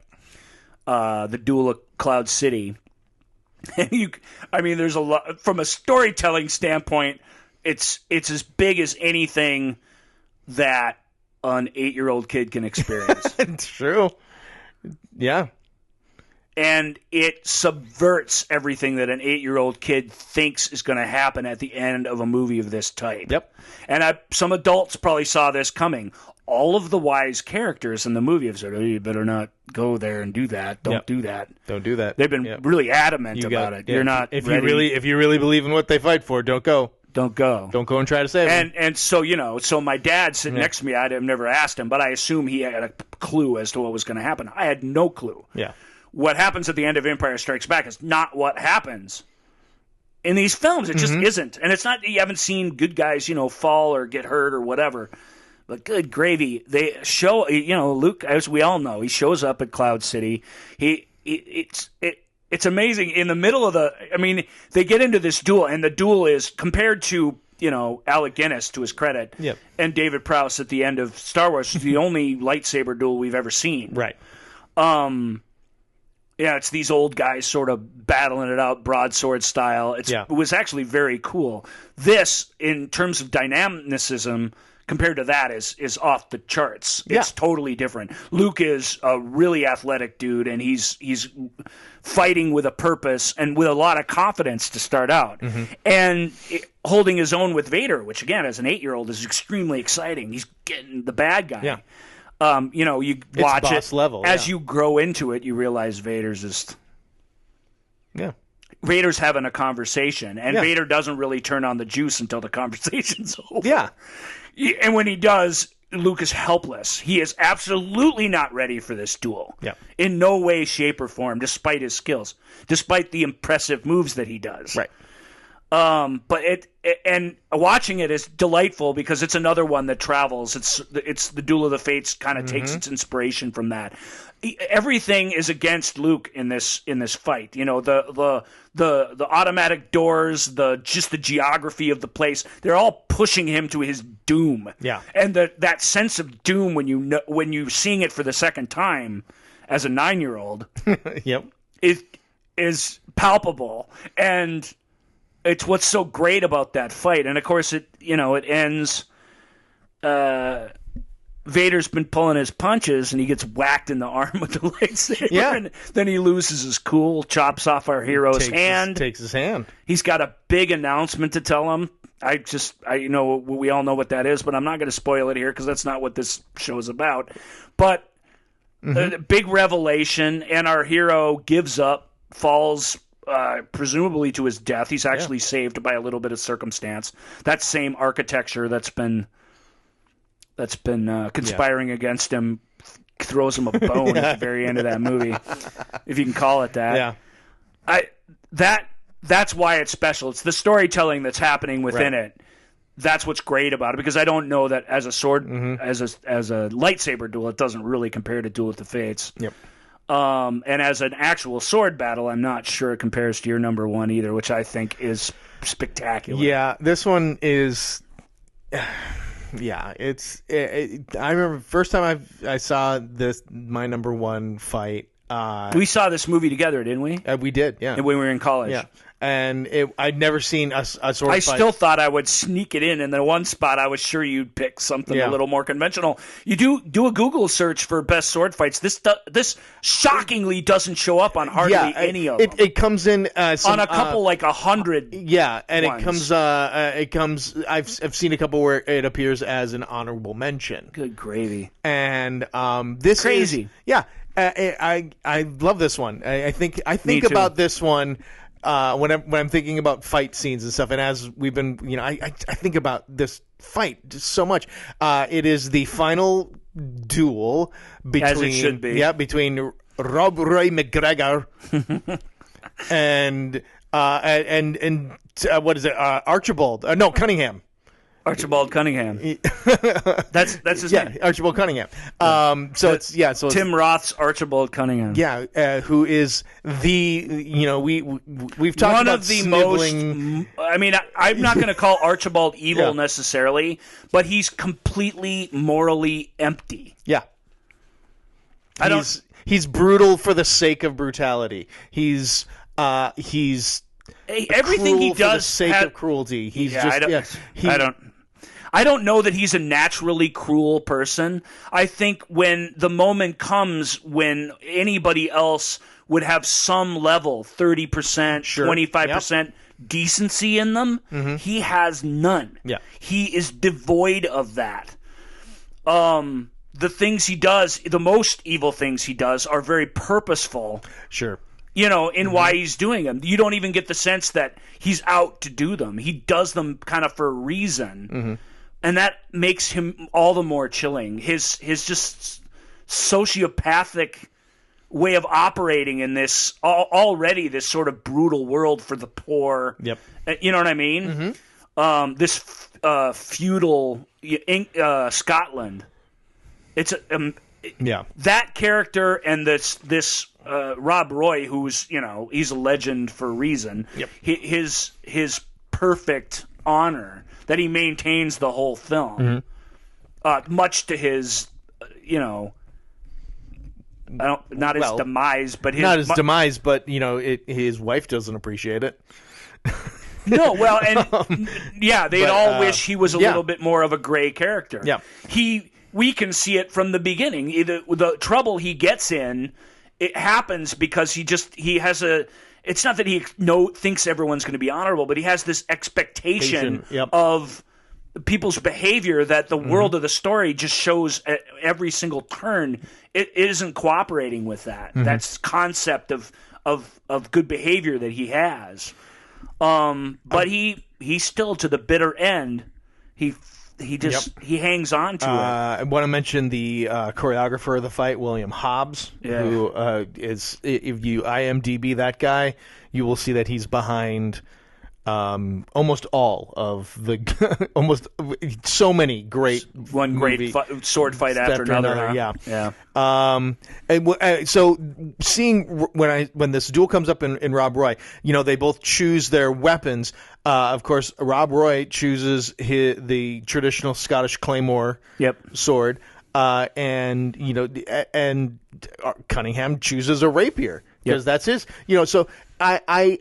The duel of Cloud City. And there's a lot from a storytelling standpoint. It's as big as anything that an 8-year-old kid can experience. It's true. Yeah. And it subverts everything that an 8-year-old kid thinks is going to happen at the end of a movie of this type. Yep. And some adults probably saw this coming. All of the wise characters in the movie have said, "Oh, you better not go there and do that. Don't do that. Don't do that." They've been really adamant about it. Yeah. You're not if ready. you really believe in what they fight for, don't go. Don't go. Don't go and try to save him. And so, so my dad sitting next to me, I'd have never asked him, but I assume he had a clue as to what was going to happen. I had no clue. Yeah. What happens at the end of Empire Strikes Back is not what happens in these films. It just isn't. And it's not that you haven't seen good guys, fall or get hurt or whatever. But good gravy. They show, Luke, as we all know, he shows up at Cloud City. It's amazing. In the middle of they get into this duel, and the duel is compared to, Alec Guinness, to his credit, and David Prowse at the end of Star Wars, the only lightsaber duel we've ever seen. Right. Yeah, it's these old guys sort of battling it out, broadsword style. It was actually very cool. This, in terms of dynamicism, compared to that, is off the charts. It's totally different. Luke is a really athletic dude, and he's fighting with a purpose and with a lot of confidence to start out. And holding his own with Vader, which, again, as an 8-year-old, is extremely exciting. He's getting the bad guy. Yeah. You watch it level, as you grow into it. You realize Vader's just Vader's having a conversation, and Vader doesn't really turn on the juice until the conversation's over. Yeah, and when he does, Luke is helpless. He is absolutely not ready for this duel. Yeah, in no way, shape, or form, despite his skills, despite the impressive moves that he does. Right. But and watching it is delightful because it's another one that travels. It's the Duel of the Fates kind of takes its inspiration from that. Everything is against Luke in this fight. The automatic doors, just the geography of the place. They're all pushing him to his doom. Yeah. And that sense of doom when you're seeing it for the second time as a 9-year-old, yep, is palpable. And it's what's so great about that fight. And of course it ends Vader's been pulling his punches and he gets whacked in the arm with the lightsaber. Yeah. And then he loses his cool, chops off our hero's hand. Takes his hand. He's got a big announcement to tell him. We all know what that is, but I'm not going to spoil it here because that's not what this show is about. But a big revelation, and our hero gives up, falls presumably to his death. He's actually saved by a little bit of circumstance. That same architecture that's been conspiring against him throws him a bone at the very end of that movie, if you can call it that. Yeah. That's why it's special. It's the storytelling that's happening within it. That's what's great about it, because I don't know that as a sword, as a lightsaber duel, it doesn't really compare to Duel of the Fates. Yep. And as an actual sword battle, I'm not sure it compares to your number one either, which I think is spectacular. Yeah, this one is. Yeah, I remember first time I saw my number one fight. We saw this movie together, didn't we? We did, yeah. When we were in college. Yeah. And I'd never seen a sword fight. I still thought I would sneak it in the one spot I was sure you'd pick something a little more conventional. You do a Google search for best sword fights. This shockingly doesn't show up on hardly any of them. It comes in on a couple 100. Yeah, and ones. it comes. I've seen a couple where it appears as an honorable mention. Good gravy. And this crazy. I love this one. I think about this one. When I'm thinking about fight scenes and stuff, and as we've been, I think about this fight just so much. It is the final duel between, as it should be. Between Rob Roy McGregor and what is it? Archibald? No, Cunningham. Archibald Cunningham. That's his name. Archibald Cunningham. So Tim Roth's Archibald Cunningham. Yeah, who is we've talked one about of the sniveling... most. I mean, I'm not going to call Archibald evil necessarily, but he's completely morally empty. Yeah, he's brutal for the sake of brutality. He's everything he does for the sake of cruelty. I don't know that he's a naturally cruel person. I think when the moment comes when anybody else would have some level, 30%, 25% decency in them, he has none. Yeah. He is devoid of that. The things he does, the most evil things he does, are very purposeful. Sure. in why he's doing them. You don't even get the sense that he's out to do them. He does them kind of for a reason, and that makes him all the more chilling. His just sociopathic way of operating in this already this sort of brutal world for the poor. Yep. You know what I mean? This feudal Scotland. It's that character and this Rob Roy, who's he's a legend for a reason. Yep. His perfect honor that he maintains the whole film, much to his his demise, but his wife doesn't appreciate it. No, well, and they'd all wish he was a little bit more of a gray character. Yeah, we can see it from the beginning. The trouble he gets in, it happens because he has a. It's not that he thinks everyone's going to be honorable, but he has this expectation of people's behavior that the world of the story just shows at every single turn. It isn't cooperating with that. That's concept of good behavior that he has. But he still, to the bitter end, he hangs on to it. I want to mention the choreographer of the fight, William Hobbs, who is, if you IMDb that guy, you will see that he's behind almost all of the so many great sword fight after another. So seeing when this duel comes up in Rob Roy, they both choose their weapons. Of course, Rob Roy chooses the traditional Scottish claymore sword, and Cunningham chooses a rapier because that's his. So I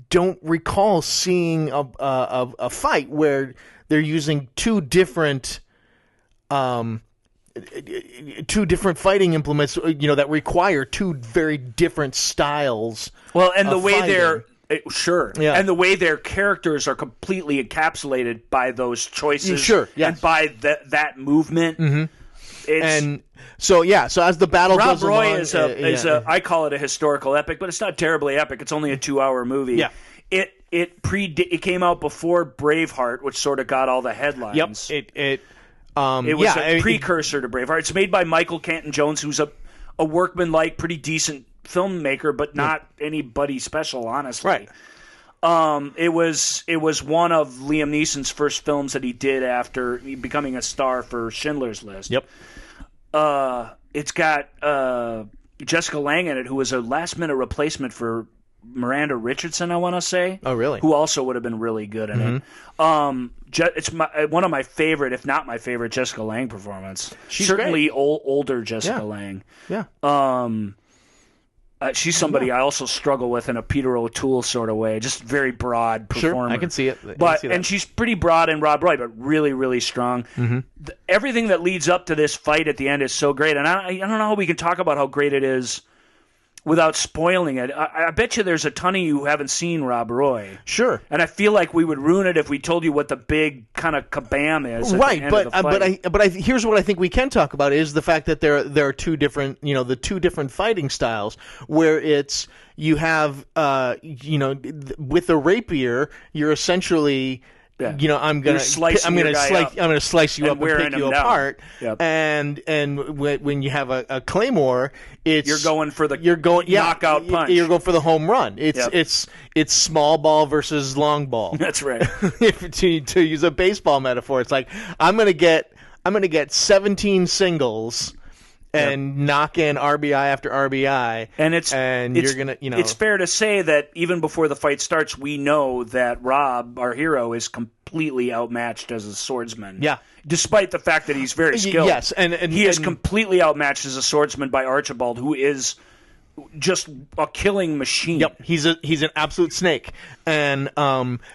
don't recall seeing a fight where they're using two different fighting implements, that require two very different styles. Well, and the way fighting. And the way their characters are completely encapsulated by those choices, and by that movement. So as the battle goes along, Rob Roy is I call it a historical epic, but it's not terribly epic. It's only a 2-hour movie. Yeah. It came out before Braveheart, which sort of got all the headlines. Yep. It was a precursor to Braveheart. It's made by Michael Canton Jones, who's a workman-like, pretty decent filmmaker, but not anybody special, honestly. Right. It was one of Liam Neeson's first films that he did after becoming a star for Schindler's List. Yep. It's got Jessica Lange in it, who was a last-minute replacement for Miranda Richardson, I want to say. Oh, really? Who also would have been really good in it. It's one of my favorite, if not my favorite, Jessica Lange performance. She's certainly great. Older Jessica Lange. Yeah. She's somebody I also struggle with in a Peter O'Toole sort of way. Just very broad performer. Sure, I can see it. And she's pretty broad in Rob Roy, but really, really strong. Everything that leads up to this fight at the end is so great. And I don't know how we can talk about how great it is without spoiling it. I bet you there's a ton of you who haven't seen Rob Roy. Sure. And I feel like we would ruin it if we told you what the big kind of kabam is. Right, at the end of the fight. Here's what I think we can talk about is the fact that there are two different, the two different fighting styles where it's you have with the rapier you're essentially I'm gonna slice you up and pick you apart. Yep. And when you have a claymore, you're going for the knockout punch. You're going for the home run. It's small ball versus long ball. That's right. to use a baseball metaphor, it's like I'm gonna get 17 singles and knock in RBI after RBI, you're gonna, It's fair to say that even before the fight starts, we know that Rob, our hero, is completely outmatched as a swordsman. Yeah, despite the fact that he's very skilled. Yes, and he is completely outmatched as a swordsman by Archibald, who is just a killing machine. Yep, he's an absolute snake, and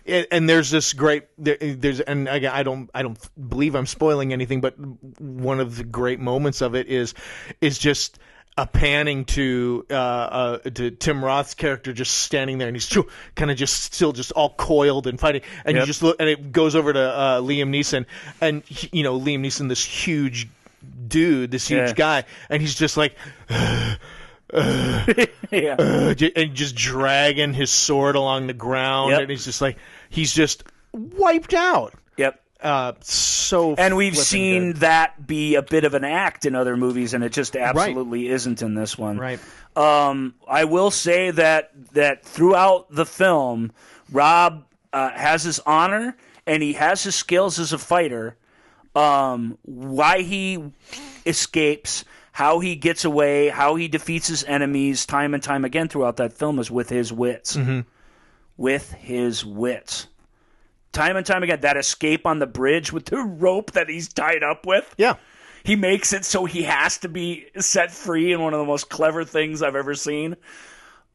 there's this great and again I don't believe I'm spoiling anything, but one of the great moments of it is just a panning to Tim Roth's character just standing there, and he's kind of still all coiled and fighting, and you just look, and it goes over to Liam Neeson, and Liam Neeson, this huge dude, this huge guy, and he's just like. and just dragging his sword along the ground, and he's just wiped out. Yep. And we've seen good. that be a bit of an act in other movies, and it just absolutely isn't in this one. Right. I will say that throughout the film, Rob has his honor and he has his skills as a fighter. Why he escapes, how he gets away, how he defeats his enemies time and time again throughout that film is with his wits. Mm-hmm. With his wits. Time and time again, that escape on the bridge with the rope that he's tied up with. Yeah. He makes it so he has to be set free in one of the most clever things I've ever seen.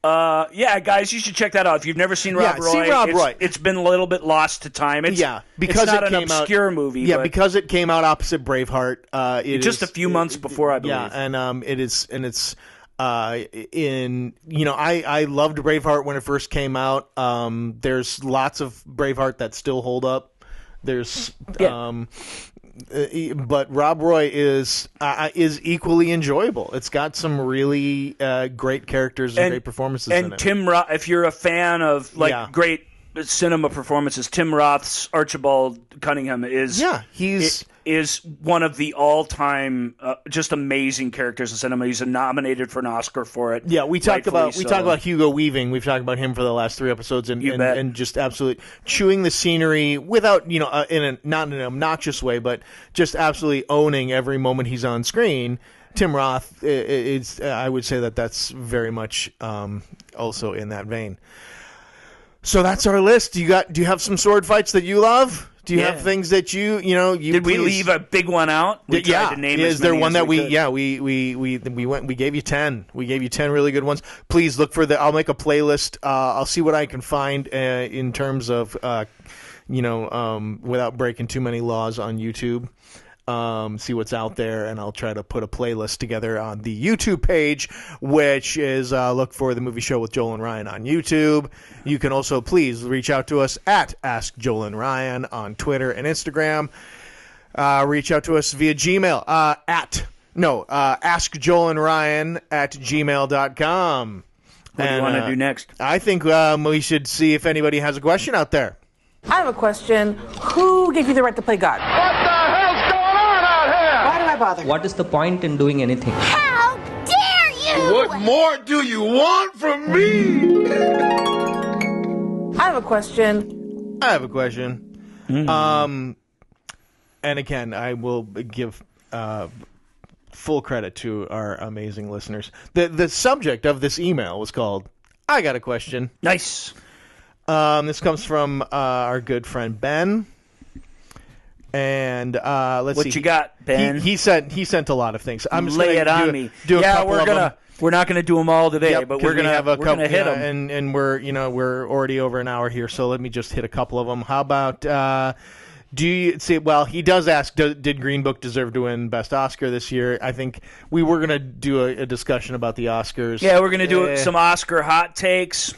Guys, you should check that out. If you've never seen Rob Roy, see Rob Roy. It's been a little bit lost to time. Because it's not it an obscure movie. Yeah, because it came out opposite Braveheart. Just a few months before, I believe. Yeah, and I loved Braveheart when it first came out. There's lots of Braveheart that still hold up. But Rob Roy is equally enjoyable. It's got some really great characters and great performances in it. And Tim Roth, if you're a fan of great cinema performances, Tim Roth's Archibald Cunningham is one of the all-time just amazing characters in cinema. He's nominated for an Oscar for it. Yeah, we talk about Hugo Weaving. We've talked about him for the last 3 episodes, and just absolutely chewing the scenery without not in an obnoxious way, but just absolutely owning every moment he's on screen. Tim Roth is I would say that's very much also in that vein. So that's our list. Do you have some sword fights that you love? Do you have things that you Did we leave a big one out? We tried to name is as there many one as that we gave you 10. We gave you 10 really good ones. Please look for I'll make a playlist. I'll see what I can find in terms of without breaking too many laws on YouTube. See what's out there, and I'll try to put a playlist together on the YouTube page, which is look for The Movie Show with Joel and Ryan on YouTube. You can also please reach out to us at Ask Joel and Ryan on Twitter and Instagram. Reach out to us via Gmail askjoelandryan@gmail.com. What do you want to do next? I think we should see if anybody has a question out there. I have a question. Who gave you the right to play God? What the hell's going on out here? Why do I bother? What is the point in doing anything? How dare you? What more do you want from me? I have a question. And again, I will give full credit to our amazing listeners. The subject of this email was called, I Got a Question. Nice. This comes from our good friend Ben. And let's see. What you got, Ben? He sent a lot of things. I'm just lay it on me. We're not gonna do them all today, but we're gonna have a couple. Hit them. And we're already over an hour here, so let me just hit a couple of them. How about do you see? Well, he does ask, did Green Book deserve to win Best Oscar this year? I think we were gonna do a discussion about the Oscars. Yeah, we're gonna do some Oscar hot takes.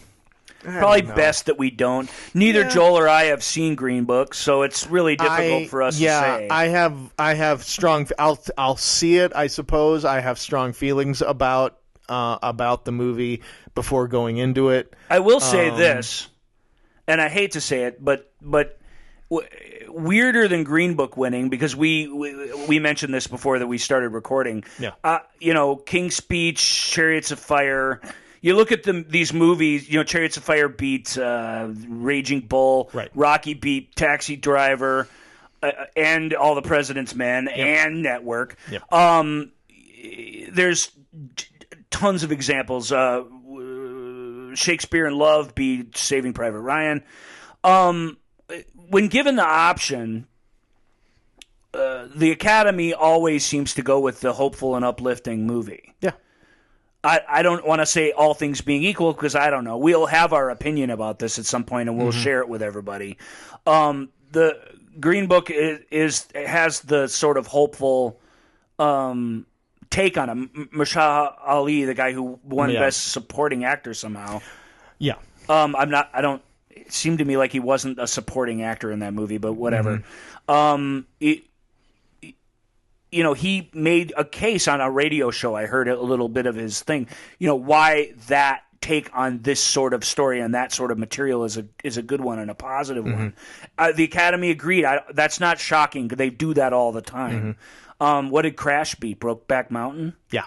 Probably best that we don't. Neither Joel or I have seen Green Book, so it's really difficult for us to say. I have strong. I'll see it. I suppose I have strong feelings about the movie before going into it. I will say this, and I hate to say it, but weirder than Green Book winning, because we mentioned this before that we started recording. Yeah. King's Speech, Chariots of Fire. You look at these movies, Chariots of Fire beat Raging Bull, right. Rocky beat Taxi Driver, and All the President's Men, and Network. Yep. There's tons of examples. Shakespeare in Love beat Saving Private Ryan. When given the option, the Academy always seems to go with the hopeful and uplifting movie. Yeah. I don't want to say all things being equal, because I don't know. We'll have our opinion about this at some point, and we'll share it with everybody. The Green Book has the sort of hopeful take on him. Mahershala Ali, the guy who won Best Supporting Actor somehow. Yeah. It seemed to me like he wasn't a supporting actor in that movie, but whatever. he made a case on a radio show. I heard a little bit of his thing. Why that take on this sort of story and that sort of material is a good one and a positive one. The Academy agreed. That's not shocking because they do that all the time. What did Crash beat? Brokeback Mountain? Yeah.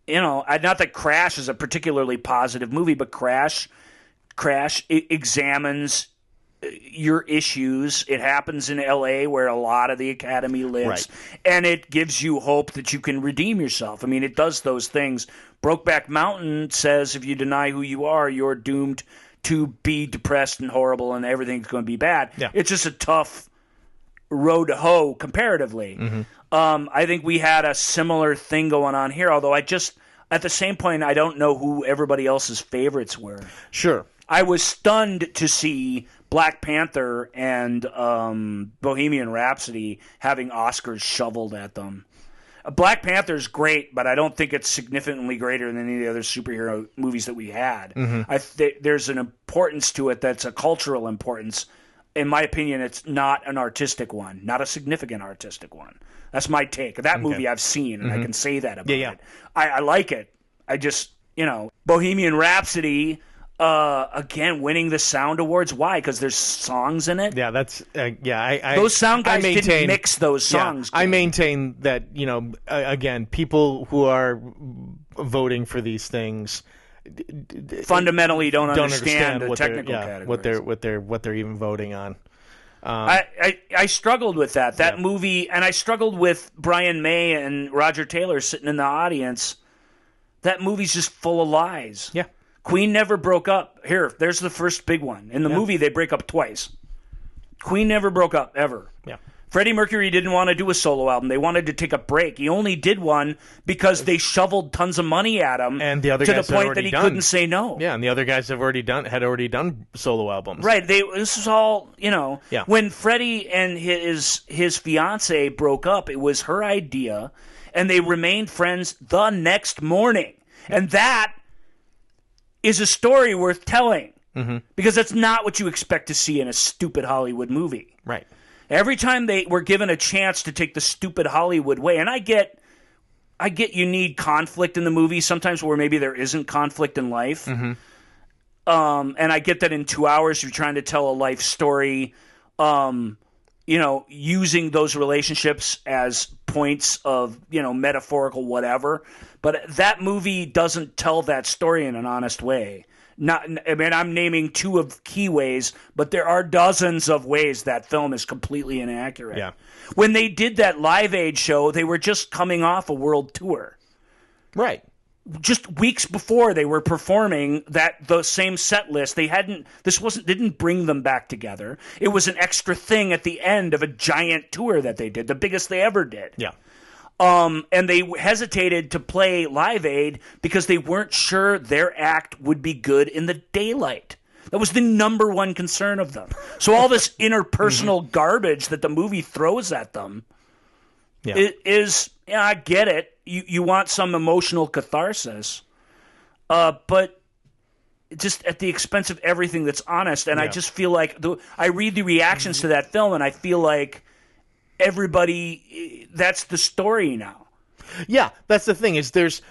Not that Crash is a particularly positive movie, but Crash examines your issues. It happens in L.A. where a lot of the Academy lives, and it gives you hope that you can redeem yourself. I mean, it does those things. Brokeback Mountain says if you deny who you are, you're doomed to be depressed and horrible, and everything's going to be bad. Yeah. It's just a tough road to hoe comparatively. I think we had a similar thing going on here, although at the same point, I don't know who everybody else's favorites were. Sure. I was stunned to see Black Panther and Bohemian Rhapsody having Oscars shoveled at them. Black Panther's great, but I don't think it's significantly greater than any of the other superhero movies that we had. There's an importance to it that's a cultural importance. In my opinion, it's not an artistic one, not a significant artistic one. That's my take. That movie I've seen, and I can say that about it. I like it. I just, Bohemian Rhapsody, again, winning the Sound Awards. Why? Because there's songs in it? Yeah, that's, those sound guys didn't mix those songs. I maintain that, again, people who are voting for these things fundamentally don't understand the technical categories. what they're even voting on. I struggled with that movie, and I struggled with Brian May and Roger Taylor sitting in the audience. That movie's just full of lies. Yeah. Queen never broke up. There's the first big one. In the movie, they break up twice. Queen never broke up, ever. Yeah. Freddie Mercury didn't want to do a solo album. They wanted to take a break. He only did one because they shoveled tons of money at him, and the other to guys the point that he couldn't say no. Yeah, and the other guys had already done solo albums. Right. This was all, When Freddie and his fiance broke up, it was her idea, and they remained friends the next morning. And that is a story worth telling, because that's not what you expect to see in a stupid Hollywood movie. Right. Every time they were given a chance to take the stupid Hollywood way, and I get you need conflict in the movie sometimes where maybe there isn't conflict in life. And I get that in 2 hours you're trying to tell a life story, using those relationships as points of, metaphorical whatever. But that movie doesn't tell that story in an honest way. I'm naming two of key ways, but there are dozens of ways that film is completely inaccurate. Yeah. When they did that Live Aid show, they were just coming off a world tour. Right. Just weeks before they were performing the same set list. Didn't bring them back together. It was an extra thing at the end of a giant tour that they did, the biggest they ever did. Yeah. And they hesitated to play Live Aid because they weren't sure their act would be good in the daylight. That was the number one concern of them. So all this interpersonal garbage that the movie throws at them is I get it. You want some emotional catharsis, but just at the expense of everything that's honest. And I just feel like I read the reactions to that film, and I feel like everybody, that's the story now. Yeah, that's the thing. Is there's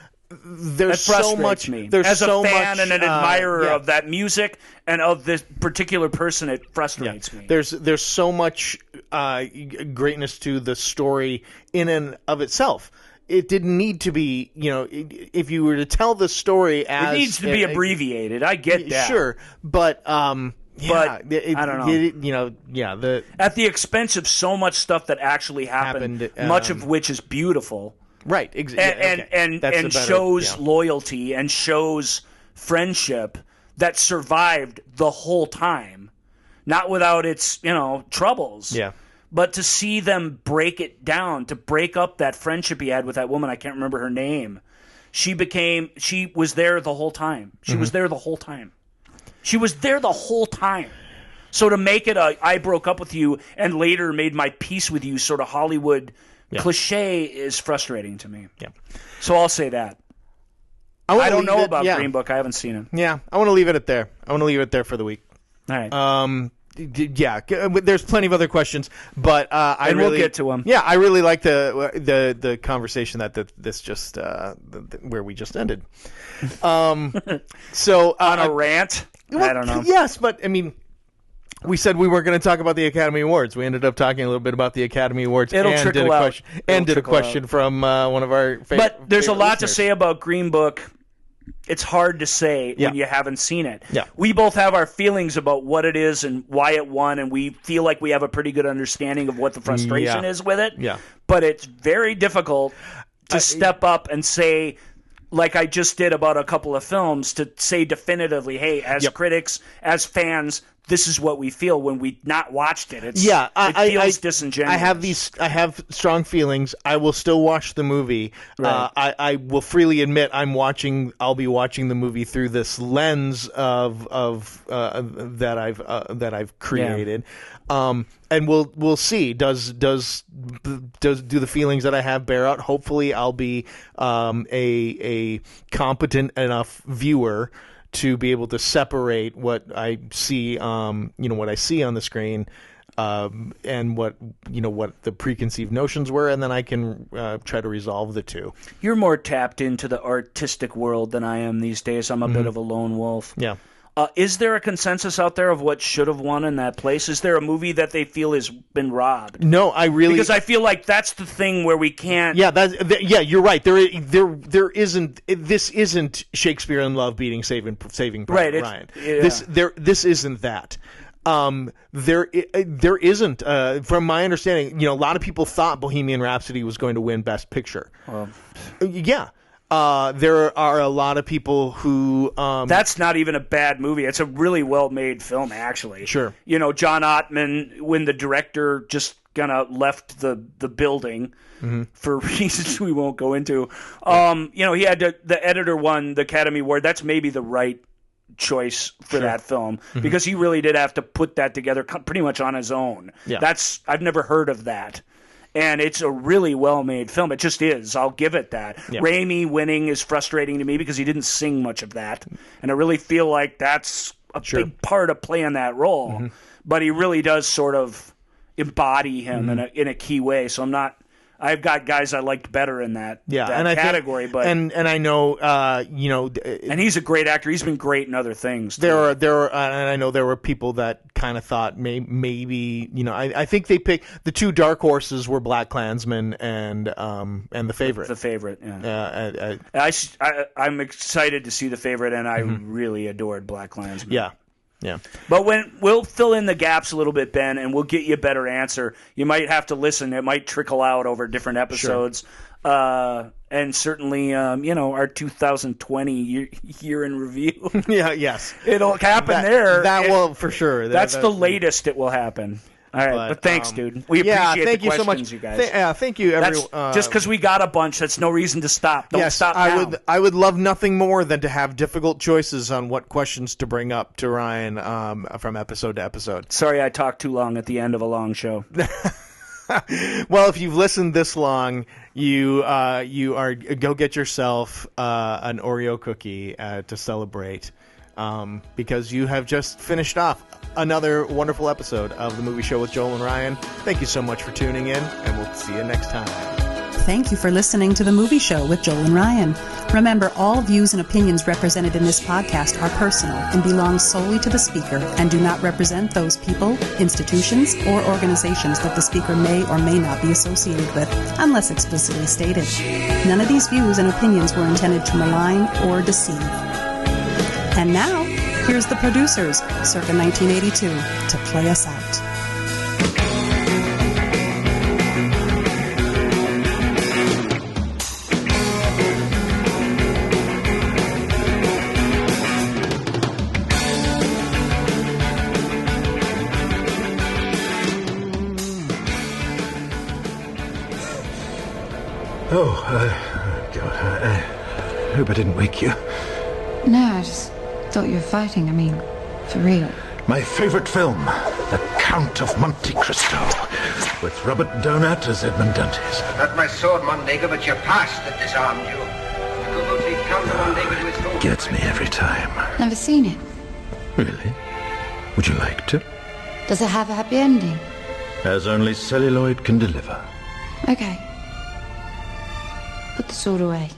so much. Me. There's as so a fan much, and an admirer of that music and of this particular person, it frustrates me. There's so much greatness to the story in and of itself. It didn't need to be, if you were to tell the story as it needs to be abbreviated. I get that. Sure, but I don't know. At the expense of so much stuff that actually happened much of which is beautiful. Right, exactly. And shows loyalty and shows friendship that survived the whole time, not without its troubles. Yeah. But to see them break it down, to break up that friendship he had with that woman, I can't remember her name. She was there the whole time. She was there the whole time. She was there the whole time. So to make it I broke up with you and later made my peace with you sort of Hollywood cliche is frustrating to me. Yeah. So I'll say that. I don't know about Green Book. I haven't seen it. Yeah. I want to leave it at there. I want to leave it there for the week. All right. yeah, there's plenty of other questions, but we'll get to them. Yeah, I really like the conversation that this just where we just ended. So on a rant, well, I don't know. Yes, but I mean, we said we weren't going to talk about the Academy Awards. We ended up talking a little bit about the Academy Awards. It'll trickle out. Did a question from one of our favorite. But there's a lot listeners. to say about Green Book. It's hard to say when you haven't seen it. Yeah. We both have our feelings about what it is and why it won, and we feel like we have a pretty good understanding of what the frustration is with it. Yeah. But it's very difficult to step up and say, like I just did about a couple of films, to say definitively, hey, as critics, as fans, this is what we feel when we not watched it. It feels disingenuous. I have strong feelings. I will still watch the movie. Right. I will freely admit I'll be watching the movie through this lens of that I've created. And we'll see. Do the feelings that I have bear out? Hopefully, I'll be a competent enough viewer to be able to separate what I see, what I see on the screen, and what the preconceived notions were, and then I can try to resolve the two. You're more tapped into the artistic world than I am these days. I'm a bit of a lone wolf. Yeah. Is there a consensus out there of what should have won in that place? Is there a movie that they feel has been robbed? No, because I feel like that's the thing where we can't. Yeah, you're right. There isn't. This isn't Shakespeare in Love beating Saving Private Ryan. Yeah. This isn't that. There isn't. From my understanding, a lot of people thought Bohemian Rhapsody was going to win Best Picture. Yeah. There are a lot of people who... That's not even a bad movie. It's a really well-made film, actually. Sure. John Ottman, when the director just kind of left the building for reasons we won't go into, he had the editor won the Academy Award. That's maybe the right choice for that film, because he really did have to put that together pretty much on his own. Yeah. I've never heard of that. And it's a really well-made film. It just is. I'll give it that. Yeah. Raimi winning is frustrating to me because he didn't sing much of that. And I really feel like that's a big part of playing that role. But he really does sort of embody him in a key way. So I've got guys I liked better in that category. But and I know and he's a great actor. He's been great in other things. There are and I know there were people that kind of thought maybe I think they picked the two dark horses were BlacKkKlansman and The Favorite. The Favorite. Yeah. I'm excited to see The Favorite, and I really adored BlacKkKlansman. Yeah. Yeah. But we'll fill in the gaps a little bit, Ben, and we'll get you a better answer. You might have to listen. It might trickle out over different episodes. Sure. And certainly, our 2020 year in review. Yes. It'll happen there. That will, for sure. That's the latest it will happen. All right, but thanks, dude. We appreciate thank the you questions, so much. you guys. Thank you, everyone. Just because we got a bunch, that's no reason to stop. Don't stop now. I would love nothing more than to have difficult choices on what questions to bring up to Ryan from episode to episode. Sorry I talked too long at the end of a long show. Well, if you've listened this long, you are go get yourself an Oreo cookie to celebrate. Because you have just finished off another wonderful episode of The Movie Show with Joel and Ryan. Thank you so much for tuning in, and we'll see you next time. Thank you for listening to The Movie Show with Joel and Ryan. Remember, all views and opinions represented in this podcast are personal and belong solely to the speaker and do not represent those people, institutions, or organizations that the speaker may or may not be associated with, unless explicitly stated. None of these views and opinions were intended to malign or deceive. And now, here's the producers, circa 1982, to play us out. God, I hope I didn't wake you. No, I just thought you were fighting. I mean, for real. My favorite film, The Count of Monte Cristo, with Robert Donat as Edmond Dantes. Not my sword, Mondego, but your past that disarmed you. You could take Count Mondego to his home. Gets me every time. Never seen it. Really? Would you like to? Does it have a happy ending? As only celluloid can deliver. Okay. Put the sword away.